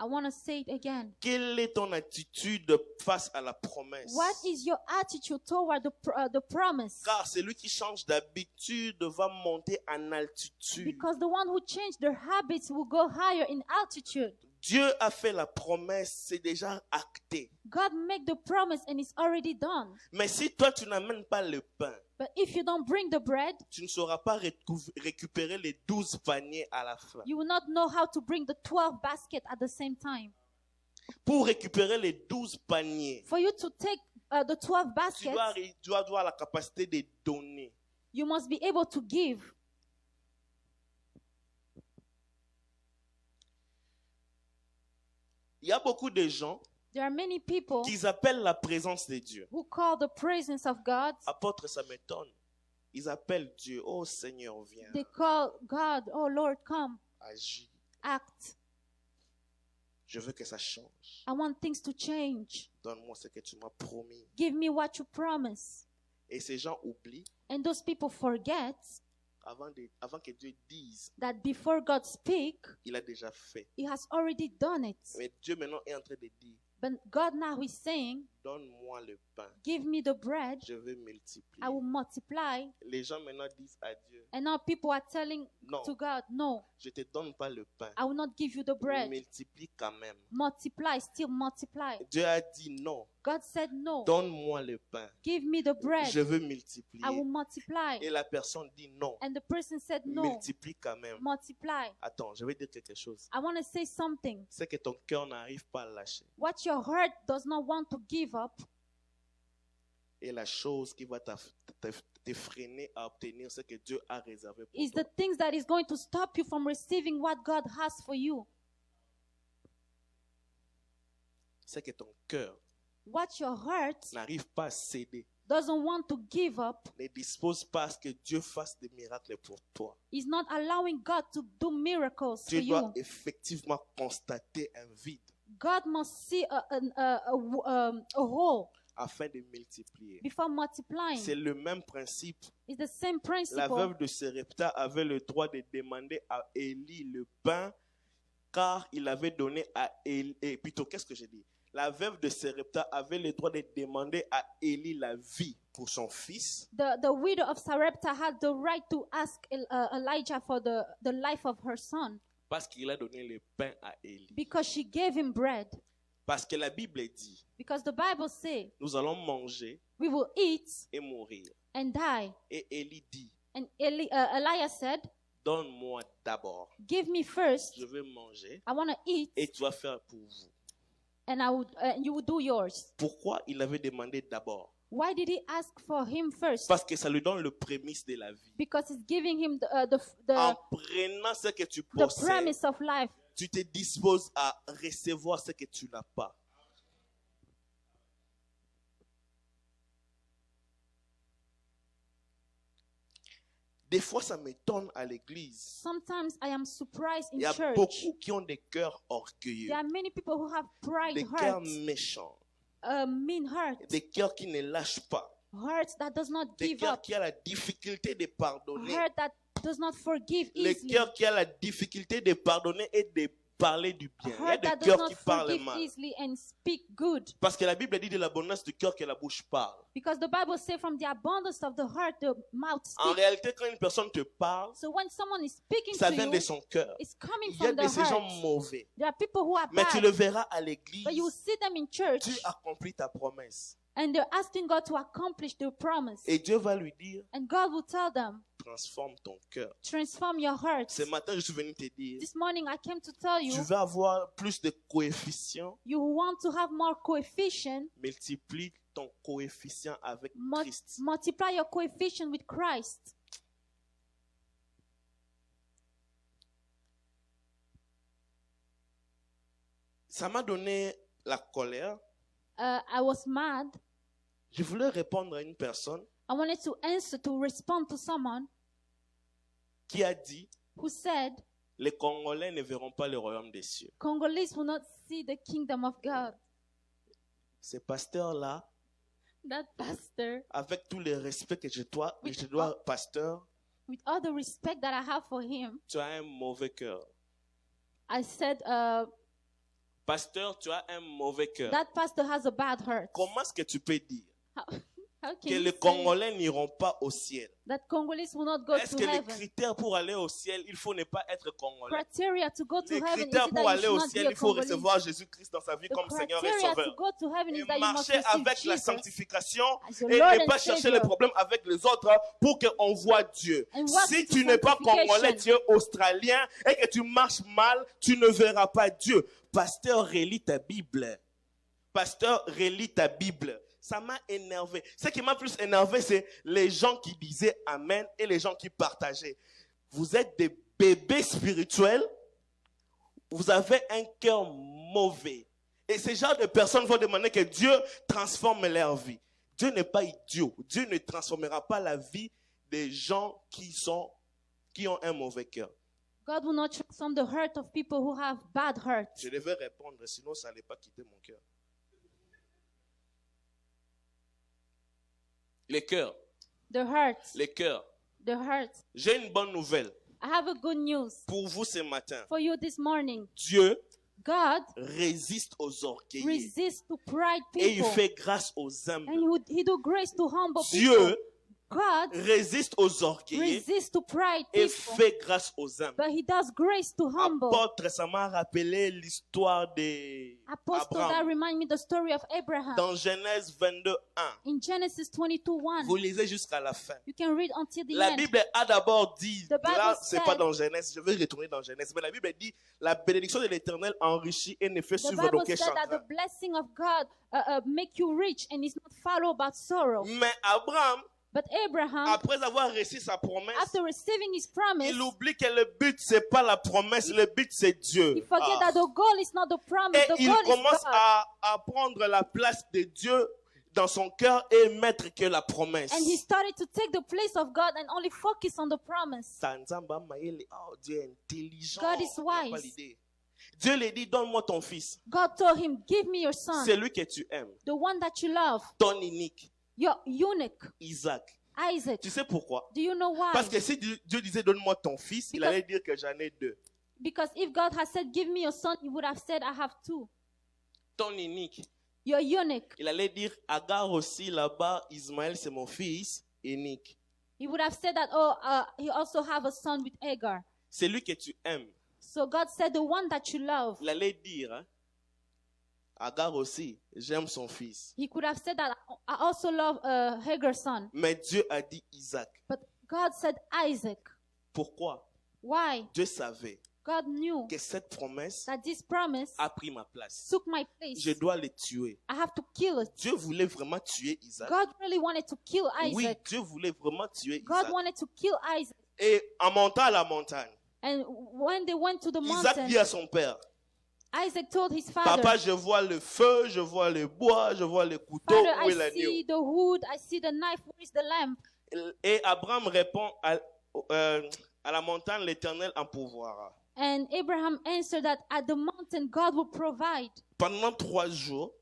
I want to say it again. Quelle est ton attitude face à la promesse? What is your attitude toward the promise? Car celui qui change d'habitude va monter en altitude. Because the one who changed their habits will go higher in altitude. Dieu a fait la promesse, c'est déjà acté. God made the promise and it's already done. Mais si toi tu n'amènes pas le pain, But if you don't bring the bread, tu ne sauras pas récupérer les 12 paniers à la fin. you will not know how to bring the 12 baskets at the same time. Pour récupérer les 12 paniers, For you to take the 12 tu baskets, dois avoir la capacité de donner. you must be able to give. Il y a beaucoup de gens There are many people qui appellent la présence de Dieu. who call the presence of God, Apôtre, ça m'étonne. Ils appellent Dieu. Oh Seigneur, viens, they call God, oh Lord, come, agis. act. Je veux que ça change. I want things to change. Donne-moi ce que tu m'as promis. Give me what you promise. Et ces gens oublient, And those people forget avant que Dieu dise, that before God speak, il a déjà fait. He has already done it. Mais Dieu maintenant est en train de dire, But God now is saying, donne-moi le pain. give me the bread, Je veux multiplier. I will multiply. Les gens maintenant disent à Dieu, And now people are telling non, to God, no, je ne te donne pas le pain. I will not give you the bread. Multiplie quand même. Multiply, still multiply. Dieu a dit non, God said, no, donne-moi le pain. give me the bread, Je veux multiplier. I will multiply. Et la personne dit non, And the person said, no, multiplie quand même. multiply. Attends, je vais dire quelque chose. I want to say something. C'est que ton cœur n'arrive pas à lâcher. What your heart does not want to give up Et la chose qui va te freiner à obtenir ce que Dieu a réservé pour is toi. the things that is going to stop you from receiving what God has for you. C'est que ton cœur What your heart n'arrive pas à céder, doesn't want to give up ne dispose pas à ce que Dieu fasse des miracles pour toi. is not allowing God to do miracles for Tu dois you. effectivement constater un vide God must see a hole afin de multiplier. before multiplying. C'est le même principe. It's the same La principle. veuve de Sarepta avait le droit de demander à Élie le pain car il avait donné à Élie. Plutôt, qu'est-ce que j'ai dit? La veuve de Sarepta avait le droit de demander à Élie la vie pour son fils The widow of Sarepta had the right to ask Elijah for the life of her son parce qu'il a donné le pain à Élie. because she gave him bread. Parce que la Bible dit, Because the Bible says nous allons manger we will eat et mourir. and die. Et Élie dit, And Elijah said, donne-moi d'abord. give me first. Je veux manger I want to eat et tu vas faire pour vous. and you will do yours. Pourquoi il avait demandé d'abord? Why did he ask for him first? Parce que ça lui donne le prémisse de la vie. Because it's giving him En prenant ce que tu the possèdes, premise of life. tu te disposes à recevoir ce que tu n'as pas. Des fois, ça m'étonne à l'église. Sometimes I am surprised Il in y a church. beaucoup qui ont des cœurs orgueilleux, There are many people who have pride des cœurs hearts, méchants, mean heart, des cœurs qui ne lâchent pas, hearts that does not des give cœurs up, qui ont la difficulté de pardonner, heart that does not forgive les easily, cœurs qui ont la difficulté de pardonner et de parler du bien. Il y a heart that des does cœurs not qui parlent forgive mal. easily and speak good. Parce que la Bible dit de l'abondance du cœur que la bouche parle. Because the Bible says from the abundance of the heart, the mouth En speaks. réalité, quand une personne te parle, So when someone is speaking ça to vient you, de son cœur. it's coming Il y a from de the ces gens heart. mauvais. There are people who are Mais tu le bad, verras à l'église. but you will see them in church, Dieu accomplit ta promesse. and they're asking God to accomplish their promise. Et Dieu va lui dire, And God will tell them, transforme ton cœur. transform your heart. Ce matin, je suis venu te dire, This morning I came to tell you, tu veux avoir plus de coefficients, you want to have more coefficient, multiplie ton coefficient avec Christ. multiply your coefficient with Christ. Ça m'a donné la colère. I was mad. Je voulais répondre à une personne I wanted to answer, to respond to someone qui a dit, who said, les Congolais ne verront pas le royaume des cieux. Congolese will not see the kingdom of God. Ce pasteur-là, That pastor, avec tout le respect que je dois, pasteur, with all the respect that I have for him, tu as un mauvais cœur. I said, Pasteur, tu as un mauvais cœur. that pastor has a bad heart. Comment est-ce que tu peux dire How can que you les say Congolais n'iront pas au ciel? that Congolese will not go Est-ce to que les heaven? critères pour aller au ciel, il faut ne pas être Congolais? Criteria to go to Les heaven is critères it pour that you aller should au not be ciel, a il faut Congolese. recevoir Jésus-Christ dans sa vie The comme Seigneur et criteria to Sauveur. go to heaven Et is that you must marcher receive avec la Jesus sanctification as your et Lord ne and pas chercher les Savior. problèmes avec les autres pour qu'on voit Dieu. And walk Si into tu n'es pas sanctification. Congolais, tu es Australien et que tu marches mal, tu ne verras pas Dieu. Pasteur, relis ta Bible. Pasteur, relis ta Bible. Ça m'a énervé. Ce qui m'a plus énervé, c'est les gens qui disaient Amen et les gens qui partageaient. Vous êtes des bébés spirituels. Vous avez un cœur mauvais. Et ces genres de personnes vont demander que Dieu transforme leur vie. Dieu n'est pas idiot. Dieu ne transformera pas la vie des gens qui ont un mauvais cœur. God will not transform the heart of people who have bad hearts. Je devais répondre, sinon ça n'allait pas quitter mon cœur. Les cœurs. The hearts. Les cœurs. The hearts. J'ai une bonne nouvelle I have a good news pour vous ce matin. for you this morning. Dieu God résiste aux orgueilleux resists to pride et il people. fait grâce aux humbles. And he do grace to humble Dieu people. God résiste aux orgueilleux resists to pride et people. fait grâce aux humbles. But he does grace to humble. Apôtre, ça m'a rappelé l'histoire Apostle, that d'Abraham. remind me the story of Abraham. Dans Genèse 22, 1. In Genesis 22:1. Vous lisez jusqu'à la fin. You can read until the La end. Bible a d'abord dit, The Bible là c'est said- pas dans Genèse, je vais retourner dans Genèse, mais la Bible dit, la bénédiction de l'Éternel enrichit et ne fait The suivre Bible d'aucun said that chagrin. the blessing of God make you rich and is not followed by sorrow. Mais Abraham, But Abraham, après avoir reçu sa promesse, after receiving his promise, il oublie que le but c'est pas la promesse, le but c'est Dieu. he forget Ah. that the goal is not the promise, Et the il goal commence is God. à prendre la place de Dieu dans son cœur et mettre que la promesse. And he started to take the place of God and only focus on the promise. Tanzamba Maele, oh, Dieu est intelligent. God is Il n'a pas wise. l'idée. Dieu lui dit, donne-moi ton fils, God told him, give me your son, celui que tu aimes, the one that you love, ton unique, your eunuch, Isaac. Isaac. Tu sais pourquoi? Do you know why? Parce que si Dieu disait, donne-moi ton fils, il Because- allait dire que j'en ai deux. Because if God had said, give me your son, he would have said, I have two. Ton unique. Your eunuch. Il allait dire, Agar aussi là-bas, Ismaël c'est mon fils unique. He would have said that, oh, he also have a son with Hagar. Celui que tu aimes. So God said, the one that you love. Il allait dire, hein, Agar aussi, j'aime son fils. He could have said that, I also love Hagar's son. Mais Dieu a dit Isaac. But God said Isaac. Pourquoi? Why? Dieu savait God knew que cette promesse that this promise a pris ma place. took my place. Je dois le tuer. I have to kill it. Dieu voulait vraiment tuer Isaac. God really wanted to kill Oui, Isaac. Dieu voulait vraiment tuer God Isaac. wanted to kill Isaac. Et en montant à la montagne, And when they went to the Isaac mountain, dit à son père, Isaac told his father, Papa, je vois le feu, je vois le bois, je vois le couteau, Father, où est I l'agneau? see the wood, I see the knife, where is the lamb? Et Abraham répond à la montagne, l'Éternel en pourvoira. And Abraham answered that at the mountain God will provide. Pendant 3 jours,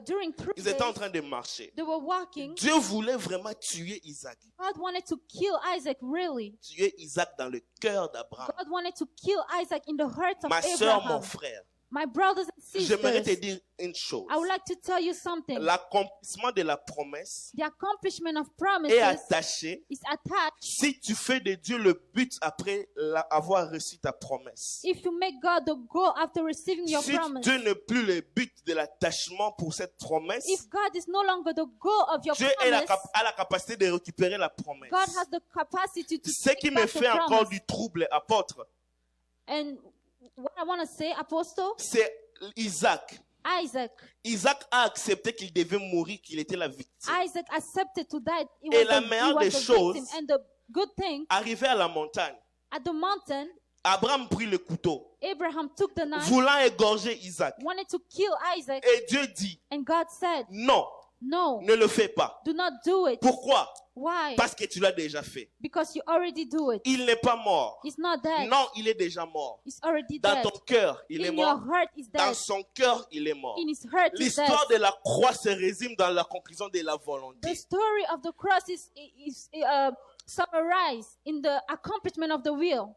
During 3 ils étaient en days, train de marcher. they were walking. Dieu voulait vraiment tuer Isaac. God wanted to kill Isaac, really. Tuer Isaac dans le cœur d'Abraham. God wanted to kill Isaac in the heart of Ma soeur, mon Abraham. frère, My brothers and j'aimerais te sisters, dire une chose. I would like to tell you something. L'accomplissement de la promesse The accomplishment of est promises attaché is attached si tu fais de Dieu le but après avoir reçu ta promesse. if you make God the goal after receiving your Si promise. Dieu n'est plus le but de l'attachement pour cette promesse, If God is no longer the goal of your Dieu promise, a la capacité de récupérer la promesse. God has the capacity to Ce take qui me back the fait encore promise. du trouble, apôtre, And what I want to say, Apostle, c'est Isaac. Isaac. Isaac a accepté qu'il devait mourir, qu'il était la victime. Isaac accepted to die. He Et was la the, he meilleure was des the choses- victim. And the good thing, Arrivé à la montagne, at the mountain, Abraham prit le couteau, Abraham took the knife, voulant égorger Isaac. wanted to kill Isaac, Et Dieu dit, and God said, non, no, ne le fais pas. do not do it. Pourquoi? Why? Parce que tu l'as déjà fait. Because you already do it. Il n'est pas mort. He's not dead. Non, il est déjà mort. He's already Dans dead. ton cœur, il est In your mort. heart, he's Dans dead. son cœur, il est mort. In his heart, he's dead. L'histoire de la croix se résume dans la conclusion de la The volonté. story of the cross is summarized in the accomplishment of the will.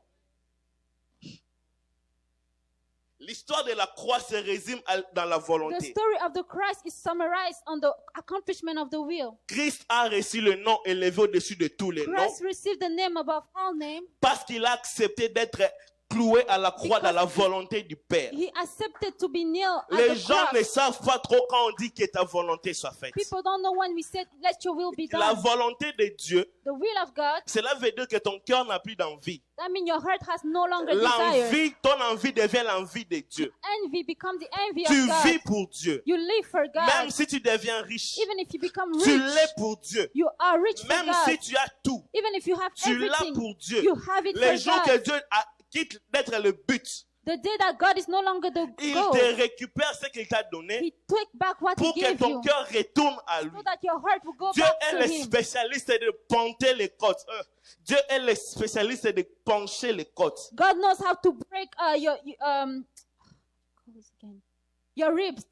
L'histoire de la croix se résume dans la The volonté. story of the cross is summarized on the accomplishment of the will. Christ a reçu le nom élevé au-dessus de tous les noms Christ received the name above all names. parce qu'il a accepté d'être cloué à la croix dans la volonté du Père. He accepted to be nailed at Les the gens ne cross. savent pas trop quand on dit que ta volonté soit faite. People don't know when we said, let your will be La done. volonté de Dieu, The will of God, cela veut dire que ton cœur n'a plus d'envie. that means your heart has no longer desire. Ton envie devient l'envie de Dieu. Envy becomes the envy Tu of God. vis pour Dieu. You live for God. Même si tu deviens riche, Even if you become tu rich, l'es pour Dieu. you are rich for Même God. si tu as tout, Even if you have tu l'as everything, pour Dieu. you have it Les for jours God. que Dieu quitte d'être le but, The day that God is no longer the il goal, te récupère ce qu'il t'a donné He took back what pour He que gave ton you, cœur retourne à lui. so that your heart will go Dieu back est to le Him. spécialiste de ponter les côtes. Dieu est le spécialiste de pencher les côtes. God knows how to break your ribs.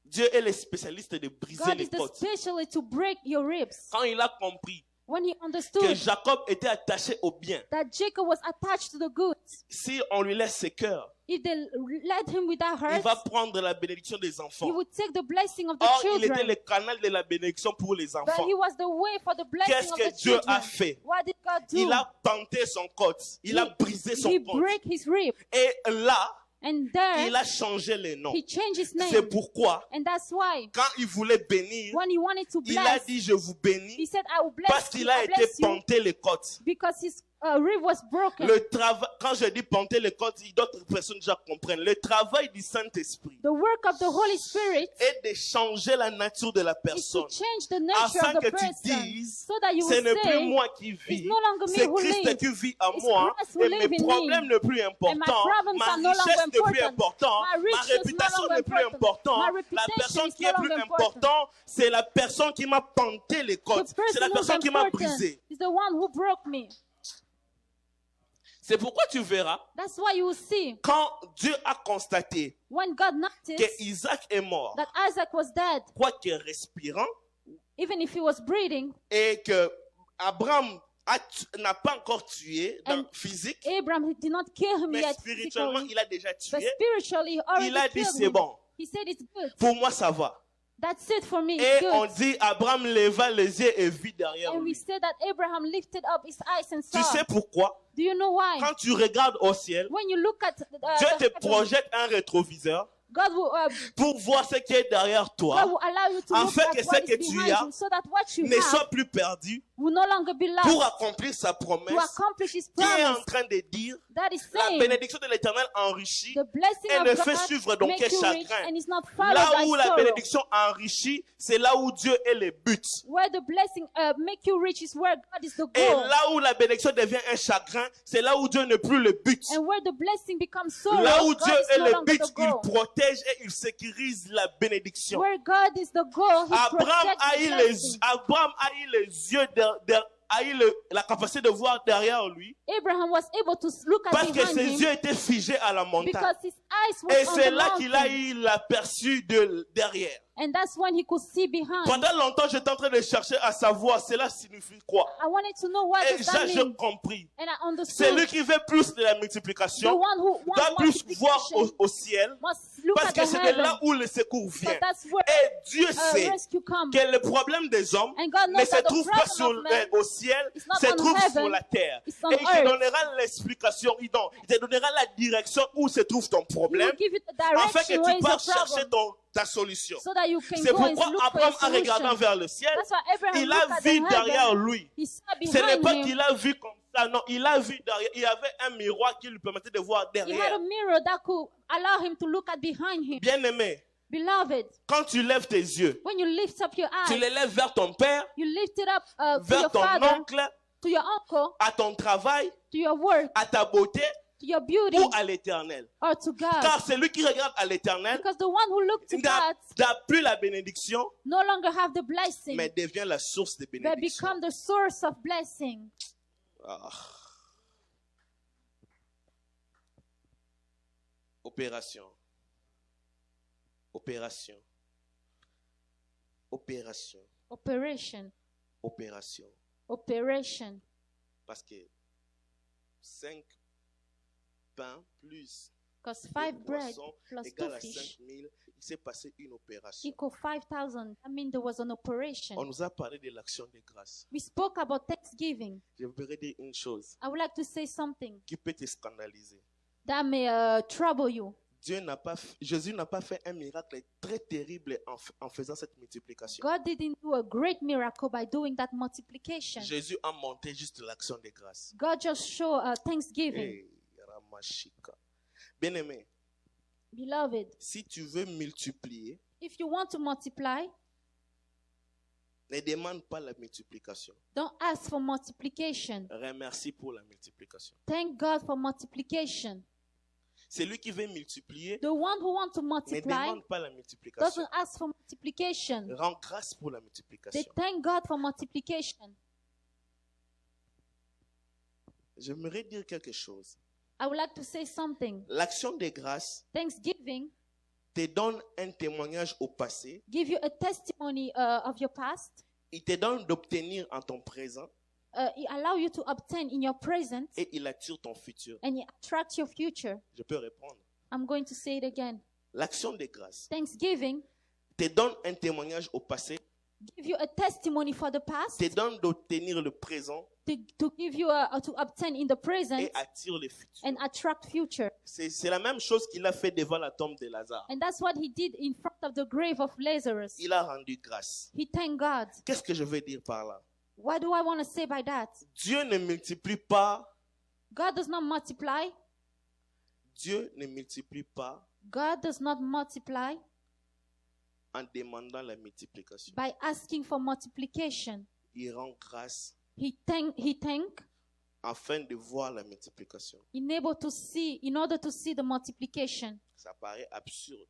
Dieu est le spécialiste de briser God les is the côtes. specialist to break your ribs. Quand il a compris When he que understood Jacob était attaché au bien, that Jacob was attached to the goods, si on lui laisse ses cœurs, if they led him without il hurt, va prendre la bénédiction des enfants. he would take the blessing of the Or, il était children. le canal de la bénédiction pour les But enfants. he was the way for the blessing Qu'est-ce of que the Dieu a children. fait? What did God do? Il a penté son côte. Il a brisé son He côte. break his rib. Et là, And there, il a changé les noms. he changed his C'est name. pourquoi, And that's why, quand il voulait bénir, when he wanted to il a bless, dit je vous bénis he said, I will bless parce you, qu'il a I été bless you, penté les côtes. because his rib was broken. Le travail, quand je dis ponter les côtes, d'autres personnes déjà comprennent. Le travail du Saint-Esprit The work of the Holy Spirit est de changer la nature de la is to personne. change the nature Afin of que the tu person, dises, so that you ce will n'est plus say, moi qui it's vis, no longer me c'est who Christ lives. qui vit en It's moi, Christ who et lives mes in problèmes me. ne plus importants, problems ma are no richesse longer n'est plus important. importante, My ma riches no réputation longer n'est plus important. importante. My La reputation personne is qui no est plus longer important. importante, c'est la personne qui m'a penté les côtes. The C'est la person who's personne qui m'a important brisé. is the one who broke me. C'est pourquoi tu verras, That's why you will see, quand Dieu a constaté when God que noticed Isaac est mort, that Isaac was dead, quoique respirant, even if he was breathing, et que Abraham n'a pas encore tué dans And physique, Abraham did not kill him mais yet spirituellement, physically, il a déjà but tué. spiritually he already Il a dit, killed c'est him. bon. He said, it's good. Pour moi, ça va. That's it for me. Et It's on good. dit, Abraham leva les yeux et vit derrière And we lui. said that Abraham lifted up his eyes and Tu saw. sais pourquoi? Do you know why? Quand tu regardes au ciel, When you look at Dieu the te heaven, projette un rétroviseur God will pour voir ce qui est derrière God toi, will allow you to en look fait at que what ce que is tu behind as you, so that what you ne have soit plus perdu will no longer be pour lost. accomplir sa To promesse accomplish His qui est en promise, train de dire that is la saying bénédiction de l'Éternel enrichit the blessing et of ne fait God suivre donc make quel you rich chagrin. and is not followed Là by où la sorrow. bénédiction enrichit, c'est là où Dieu est le but. Where the blessing make you rich is where God is the Et goal. là où la bénédiction devient un chagrin, c'est là où Dieu n'est plus le but. And where the blessing becomes sorrow, Là où God Dieu is est no le longer but, the il goal. protège et il sécurise la bénédiction. Where God is the goal, He Abraham protects a the eu blessing. les yeux, a eu la capacité de voir derrière lui, Abraham was able to look at parce que behind ses him yeux étaient figés à la montagne. because his eyes Et were on c'est the là qu'il a mountain. eu l'aperçu de derrière. And that's when he could see behind. Pendant longtemps, j'étais en train de chercher à savoir cela signifie quoi. I wanted to know what Et does that j'ai mean. compris. And I understood. Celui qui veut plus de la The multiplication one who doit wants plus voir multiplication au ciel, must look parce at que the c'est de heaven. là où le secours Because vient. that's where Et Dieu sait rescue comes. que le problème des hommes And God knows ne se that the trouve pas problem of man au ciel, is not se on trouve heaven, sur la terre. it's on Et il te earth. donnera l'explication, il te donnera la direction où se trouve ton He problème, will give you the afin que direction where tu is partes the chercher problem, ta solution. so that you can C'est go and pourquoi look for Abraham, a en regardant solution. vers le ciel, That's why Abraham il a looked at the vu heaven. derrière lui. He saw Ce n'est behind pas him. qu'il a vu comme ça, non, il a vu derrière. Il y avait un miroir qui lui permettait de voir He had a derrière. mirror that could allow him to look at behind him. Bien-aimé, Beloved, quand tu lèves tes yeux, when you lift up your tu eyes, les lèves vers ton père, you lift it up to vers your ton father, oncle, to your uncle, à ton travail, to your work, à ta beauté to your beauty, ou à l'éternel. or to God. Car celui qui regarde à l'éternel Because the one who looks to God n'a plus la bénédiction, no longer have the blessing, mais devient la source de but bénédiction. become the source of blessing. Ah. Opération. Opération. Opération. Operation. Opération. Operation. Parce que 5 pains plus Because deux 5 bread poissons plus 2 égale à fish 5000, il s'est passé une opération. equal 5,000. I mean, there was an operation. On nous a parlé de l'action de grâce. We spoke about Thanksgiving. Je voudrais dire une chose I would like to say something qui peut te scandaliser. that may trouble you. Jésus n'a pas fait un miracle très terrible en faisant cette multiplication. God didn't do a great miracle by doing that multiplication. Jésus a monté juste l'action de grâce. God just showed Thanksgiving. Hey, Ramashika. Bien-aimé, Beloved, si tu veux multiplier, if you want to multiply, ne demande pas la multiplication. don't ask for multiplication. Remercie pour la multiplication. Thank God for multiplication. Celui qui veut multiplier, The one who wants to ne multiply demande pas la multiplication. doesn't ask for multiplication. Rends grâce pour la They multiplication. thank God for multiplication. J'aimerais dire quelque chose. I would like to say something. L'action de grâce Thanksgiving te donne un témoignage au passé. give you a testimony of your past. Il te donne d'obtenir en ton présent It allow you to obtain in your present, et il attire ton futur. and it attracts your future. Je peux répondre. I'm going to say it again. L'action de grâce Thanksgiving te donne un témoignage au passé, give you a testimony for the past, te donne d'obtenir le présent to give you to obtain in the present et attire le futur. and attract future. C'est la même chose qu'il a fait devant la tombe de Lazare. And that's what he did in front of the grave of Lazarus. Il a rendu grâce. He thanked God. Qu'est-ce que je veux dire par là? What do I want to say by that? Dieu ne multiplie pas. God does not multiply. Dieu ne multiplie pas God does not multiply en demandant la multiplication. by asking for multiplication. Il rend grâce He thank afin de voir la multiplication. in order to see the multiplication. Ça paraît absurde,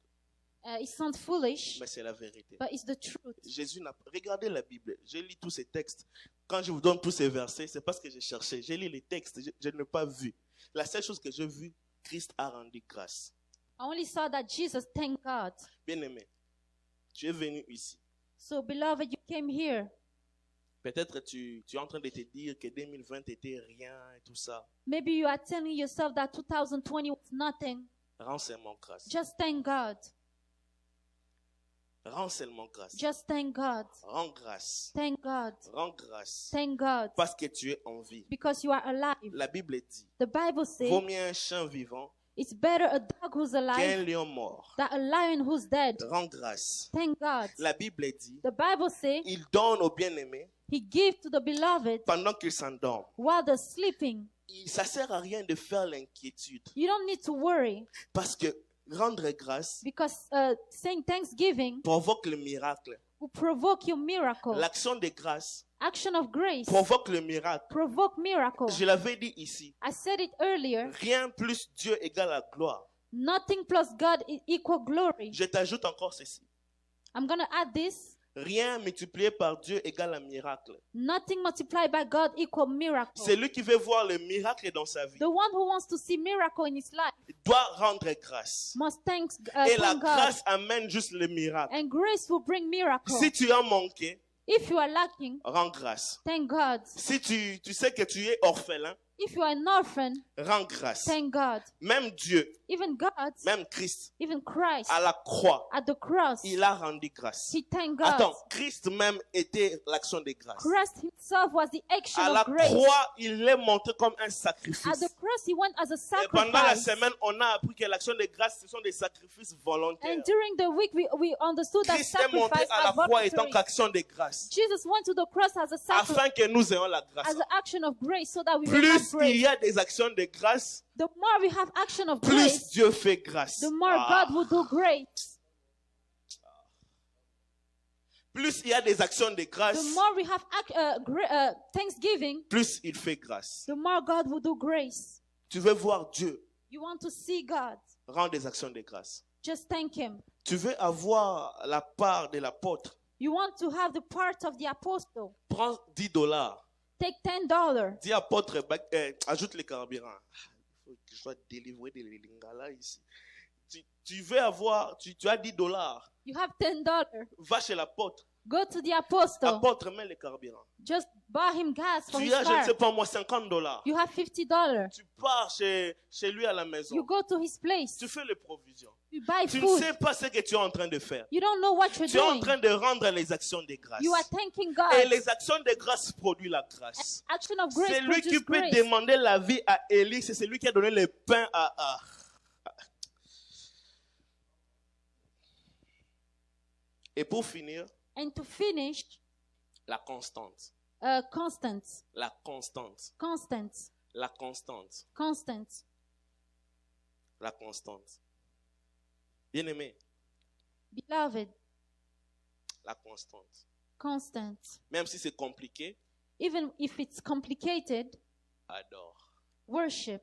It sounds foolish, mais c'est la vérité. but it's the truth. Jésus n'a pas... Regardez la Bible. J'ai lu tous ces textes. Quand je vous donne tous ces versets, c'est parce que j'ai cherché. J'ai lu les textes. Je n'ai pas vu. La seule chose que j'ai vue, Christ a rendu grâce. I only saw that Jesus thanked God. Bien-aimé, tu es venu ici. So, beloved, you came here. Peut-être tu es en train de te dire que 2020 était rien et tout ça. Maybe you are telling yourself that 2020 was nothing. Rends seulement grâce. Just thank God. Rends seulement grâce. Just thank God. Rends grâce. Thank God. Rends grâce. Thank God. Parce que tu es en vie. Because you are alive. La Bible dit, The Bible vaut says mieux un chien vivant it's better a dog who's qu'un alive lion mort. than a lion who's dead. Rends grâce. Thank God. La Bible dit, The Bible says il donne au bien-aimé he gives to the beloved pendant qu'il s'endort. while they're sleeping. Ça sert à rien de faire l'inquiétude. You don't need to worry Parce que rendre grâce because saying thanksgiving provoque le miracle. will provoke your miracle. L'action de grâce Action of grace provoque le miracle. provoke miracle. Je l'avais dit ici. I said it earlier. Rien plus Dieu égale la gloire. Nothing plus God is equal glory. Je t'ajoute encore ceci. I'm going to add this. Rien multiplié par Dieu égale un miracle. Nothing multiplied by God equal miracle. Celui qui veut voir le miracle dans sa vie The one who wants to see miracle in his life doit rendre grâce. must thank Et la God. grâce amène juste le miracle. And grace will bring miracle. Si tu as manqué, If you are lacking, rends grâce. thank God. Si tu sais que tu es orphelin, If you are an orphan, rends grâce. thank God. Même Dieu, Even God, même Christ, even Christ, à la croix, at the cross, il a rendu grâce. he thanked God. Attends, Christ même était l'action de grâce. Christ himself was the action À la of grace. croix, il est montré comme un At sacrifice. the cross, he went as a Et pendant la sacrifice. semaine, on a appris que l'action de grâce, ce sont des sacrifices volontaires. And during the week, we understood that Christ est monté sacrifice à la are croix étant voluntary. qu'action de grâce. Jesus went to the cross as a sacrifice, Afin que nous ayons la grâce. as an action of grace, so that we may have Plus il grace. y a des actions de grâce, The more we have action of plus grace, Dieu fait grâce. the more Ah. God will do grace. plus il y a des actions de grâce, the more we have thanksgiving, plus il fait grâce. the more God will do grace. Tu veux voir Dieu, You want to see God, rends des actions de grâce. just thank Him. Tu veux avoir la part de l'apôtre, You want to have the part of the apostle, prends $10. take $10. Dis apôtre, ajoute les carburants. Il faut que je dois délivrer des lingala ici. Tu veux avoir, tu as $10. You have $10. Va chez l'apôtre. Go to the apostle. Apôtre, mets les carburants. Just buy him gas for Tu his as, je ne car. sais pas moi, $50. You have $50. Tu pars chez lui à la maison. You go to his place. Tu fais les provisions. You buy Tu ne food. sais pas ce que tu es en train de faire. You don't know what you're Tu es en doing. train de rendre les actions de grâce. You are thanking Et God. les actions de grâce produisent la grâce. Action of grace C'est lui qui produces peut grace. demander la vie à Élie. C'est celui qui a donné le pain à... Et pour finir, And to finish, la constante. constant, La constante. constant, La constante. constant. La constante. Bien-aimé, Beloved, la constante. constant. Même si c'est compliqué, Even if it's complicated, adore. worship.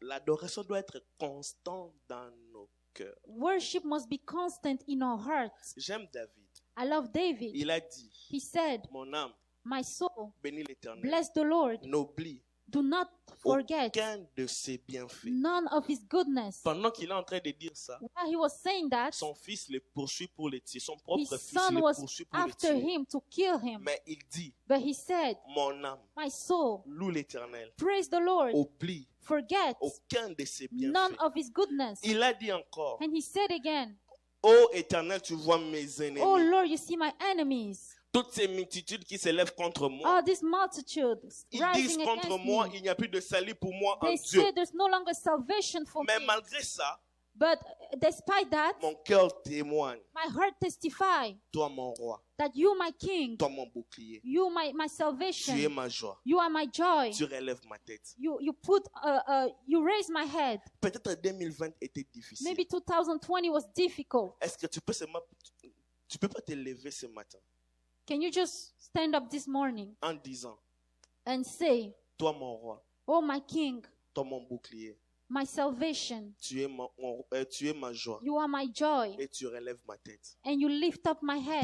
L'adoration doit être constante dans nos cœurs. Worship must be constant in our hearts. J'aime David. I love David. Il a dit, He said, mon âme, my soul, bénis l'Éternel. bless the Lord. N'oublie Do not forget aucun de ses bienfaits. none of his goodness. Pendant qu'il est en train de dire ça, While he was saying that, son fils le poursuit pour le tuer. Son his propre fils son le was poursuit pour le after tuer. him to kill him. Mais il dit, But he said, mon âme, my soul, loue l'Éternel. praise the Lord. Oublie Forget aucun de ses none bienfaits. of his goodness. Il a dit encore, And he said again, ô Éternel, tu vois mes ennemis. oh Lord, you see my enemies. Toutes ces multitudes qui s'élèvent contre moi. All these multitudes Ils disent rising contre against moi, me. il n'y a plus de salut pour moi en They Dieu. say there's no longer salvation for Mais me. malgré ça, But despite that, mon cœur témoigne. my heart testify Toi, mon roi, that you, my king, toi, mon bouclier, you, my tu es salvation, ma joie. you are my joy. Tu relèves ma tête. You raise my head. Peut-être 2020 était difficile. Maybe 2020 was difficult. Est-ce que tu peux seulement, tu peux pas te lever ce matin Can you just stand up this morning en disant, and say, toi, mon roi, oh my king, toi, mon bouclier, my salvation, tu es ma joie you are my joy, et tu relèves ma tête. and you lift up my head.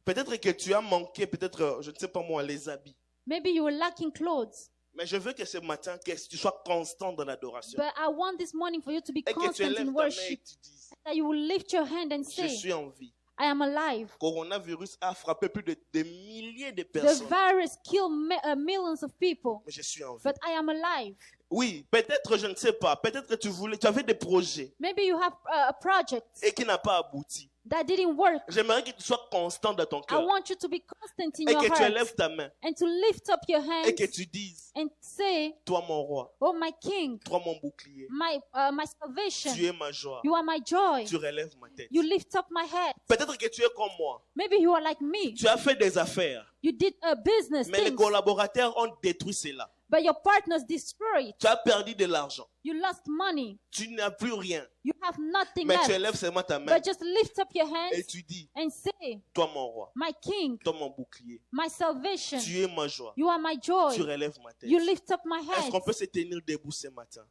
Peut-être que tu as manqué, peut-être, je ne sais pas moi, les habits. Maybe you were lacking clothes, Mais je veux que ce matin, que tu sois constant dans l'adoration. but I want this morning for you to be Et que tu constant élèves in ta main et worship, que tu dises, that you will lift your hand and je say, suis en vie. I am alive. Coronavirus a frappé plus de des milliers de The personnes. virus killed millions of people, Mais je suis en vie. but I am alive. Oui, peut-être, je ne sais pas. Peut-être que tu avais des projets Maybe you have a project et qui n'a pas abouti. that didn't work. J'aimerais que tu sois constant dans ton I cœur want you to be constant in et your que tu heart élèves ta main and to lift up your hands et que tu dises, and say, toi mon roi, oh my king, toi mon bouclier, my salvation, tu es ma joie, you are my joy. tu relèves ma tête. You lift up my head. Peut-être que tu es comme moi. Maybe you are like me. Tu as fait des affaires, You did a business mais les things, collaborateurs ont détruit cela. but your partners destroyed it. Tu as perdu de l'argent. You lost money. Tu n'as plus rien. You have nothing Mais tu left. élèves seulement ta main But just lift up your et hands tu dis, and say, toi mon roi, my king, toi mon bouclier, my salvation, tu es ma joie, you are my joy. tu relèves ma tête. You lift up my Est-ce head. qu'on peut se tenir debout ce matin?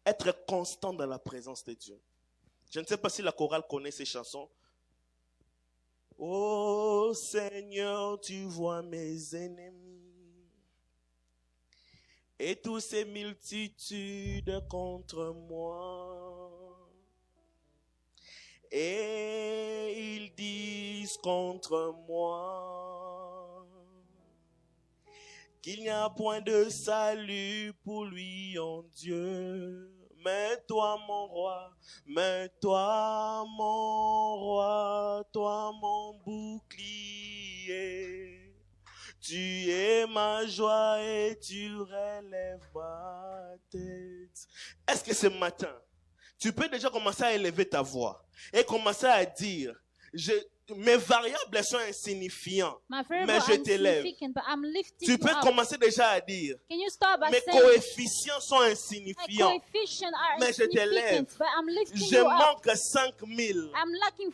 Être constant dans la présence de Dieu. Je ne sais pas si la chorale connaît ces chansons. Oh Seigneur, tu vois mes ennemis et tous ces multitudes contre moi. Et ils disent contre moi qu'il n'y a point de salut pour lui en Dieu. Mais toi mon roi, toi mon bouclier, tu es ma joie et tu relèves ma tête. Est-ce que ce matin, tu peux déjà commencer à élever ta voix et commencer à dire Mes variables sont insignifiantes. My variable Mais je are t'élève. insignificant, but I'm lifting Tu you peux up. commencer déjà à dire, Can you start by mes saying, coefficients sont my insignifiants. coefficients are Mais je t'élève. insignificant, but I'm lifting Je you up. manque 5000. I'm lacking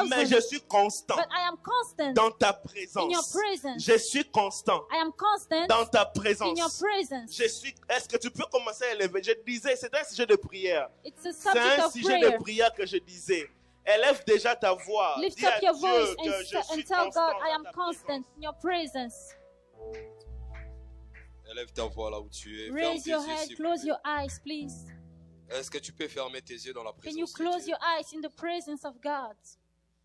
Mais 5,000, je suis constant but I am constant dans ta in your présence. presence. Je suis constant I am constant dans ta in your présence. presence. Est-ce que tu peux commencer à élever? Je disais, c'est un sujet de prière. It's a C'est subject un of sujet de prayer. prière que je disais. Élève déjà ta voix. Lift Dis up à your Dieu voice que je suis and tell constant God, I dans am ta constant présence. in your presence. Élève ta voix là où tu es. Ferme Raise tes your yeux, head, s'il vous close plaît. your eyes, please. Est-ce que tu peux fermer tes yeux dans la Can you présence de close Dieu? your eyes in the presence of God?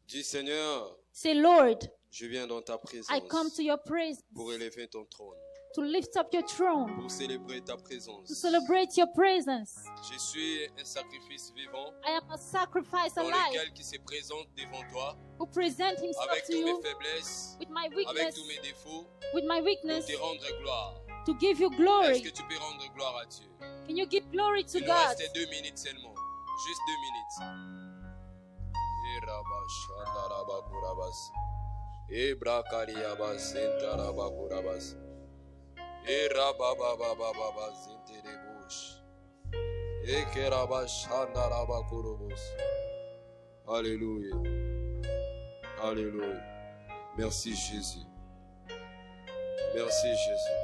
Dis Seigneur, Say, Lord, je viens dans ta présence I come to your presence pour élever ton trône, to lift up your throne, pour célébrer ta to présence. celebrate your presence. Je suis un sacrifice vivant I am a sacrifice dans alive lequel qui se présente devant toi who present himself avec to tous mes you faiblesses, with my avec weakness, tous mes défauts, with my pour weakness, te rendre gloire. to give you Est-ce glory. que tu peux rendre gloire à Dieu? Can you give glory to Il nous God? restait 2 minutes seulement. Juste 2 minutes. Irabashandarabakurabas. Ebrakariabas, Entarabakurabas. Irabababababas, Enterebush. Ekerabashandarabakurubus. Alléluia. Alléluia. Merci Jésus. Merci Jésus.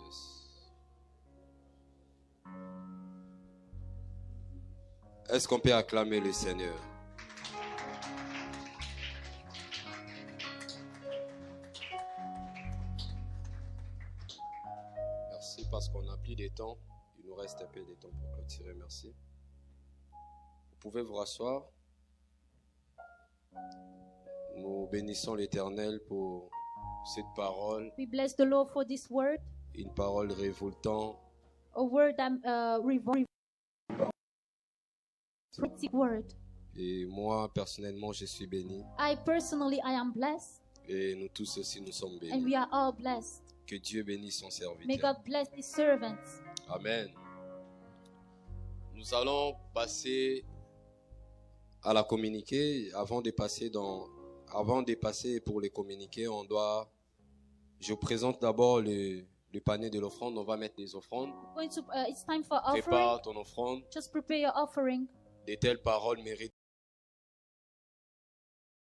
Yes. Est-ce qu'on peut acclamer le Seigneur? Merci parce qu'on a plus de temps. Il nous reste un peu de temps pour clôturer. Merci. Vous pouvez vous rasseoir. Nous bénissons l'Éternel pour cette parole, We bless the Lord for this word, une parole révoltante, a word that revolting word. et moi personnellement je suis béni, I personally, I am blessed, et nous tous aussi nous sommes and bénis. we are all blessed. Que Dieu bénisse son May serviteur. God bless His servants. Amen. Nous allons passer à la communiquer. Avant de passer pour les communiquer, je présente d'abord le panier de l'offrande. On va mettre des offrandes. It's time for offering. Prépare ton offrande. Just prepare your offering. De telles paroles méritent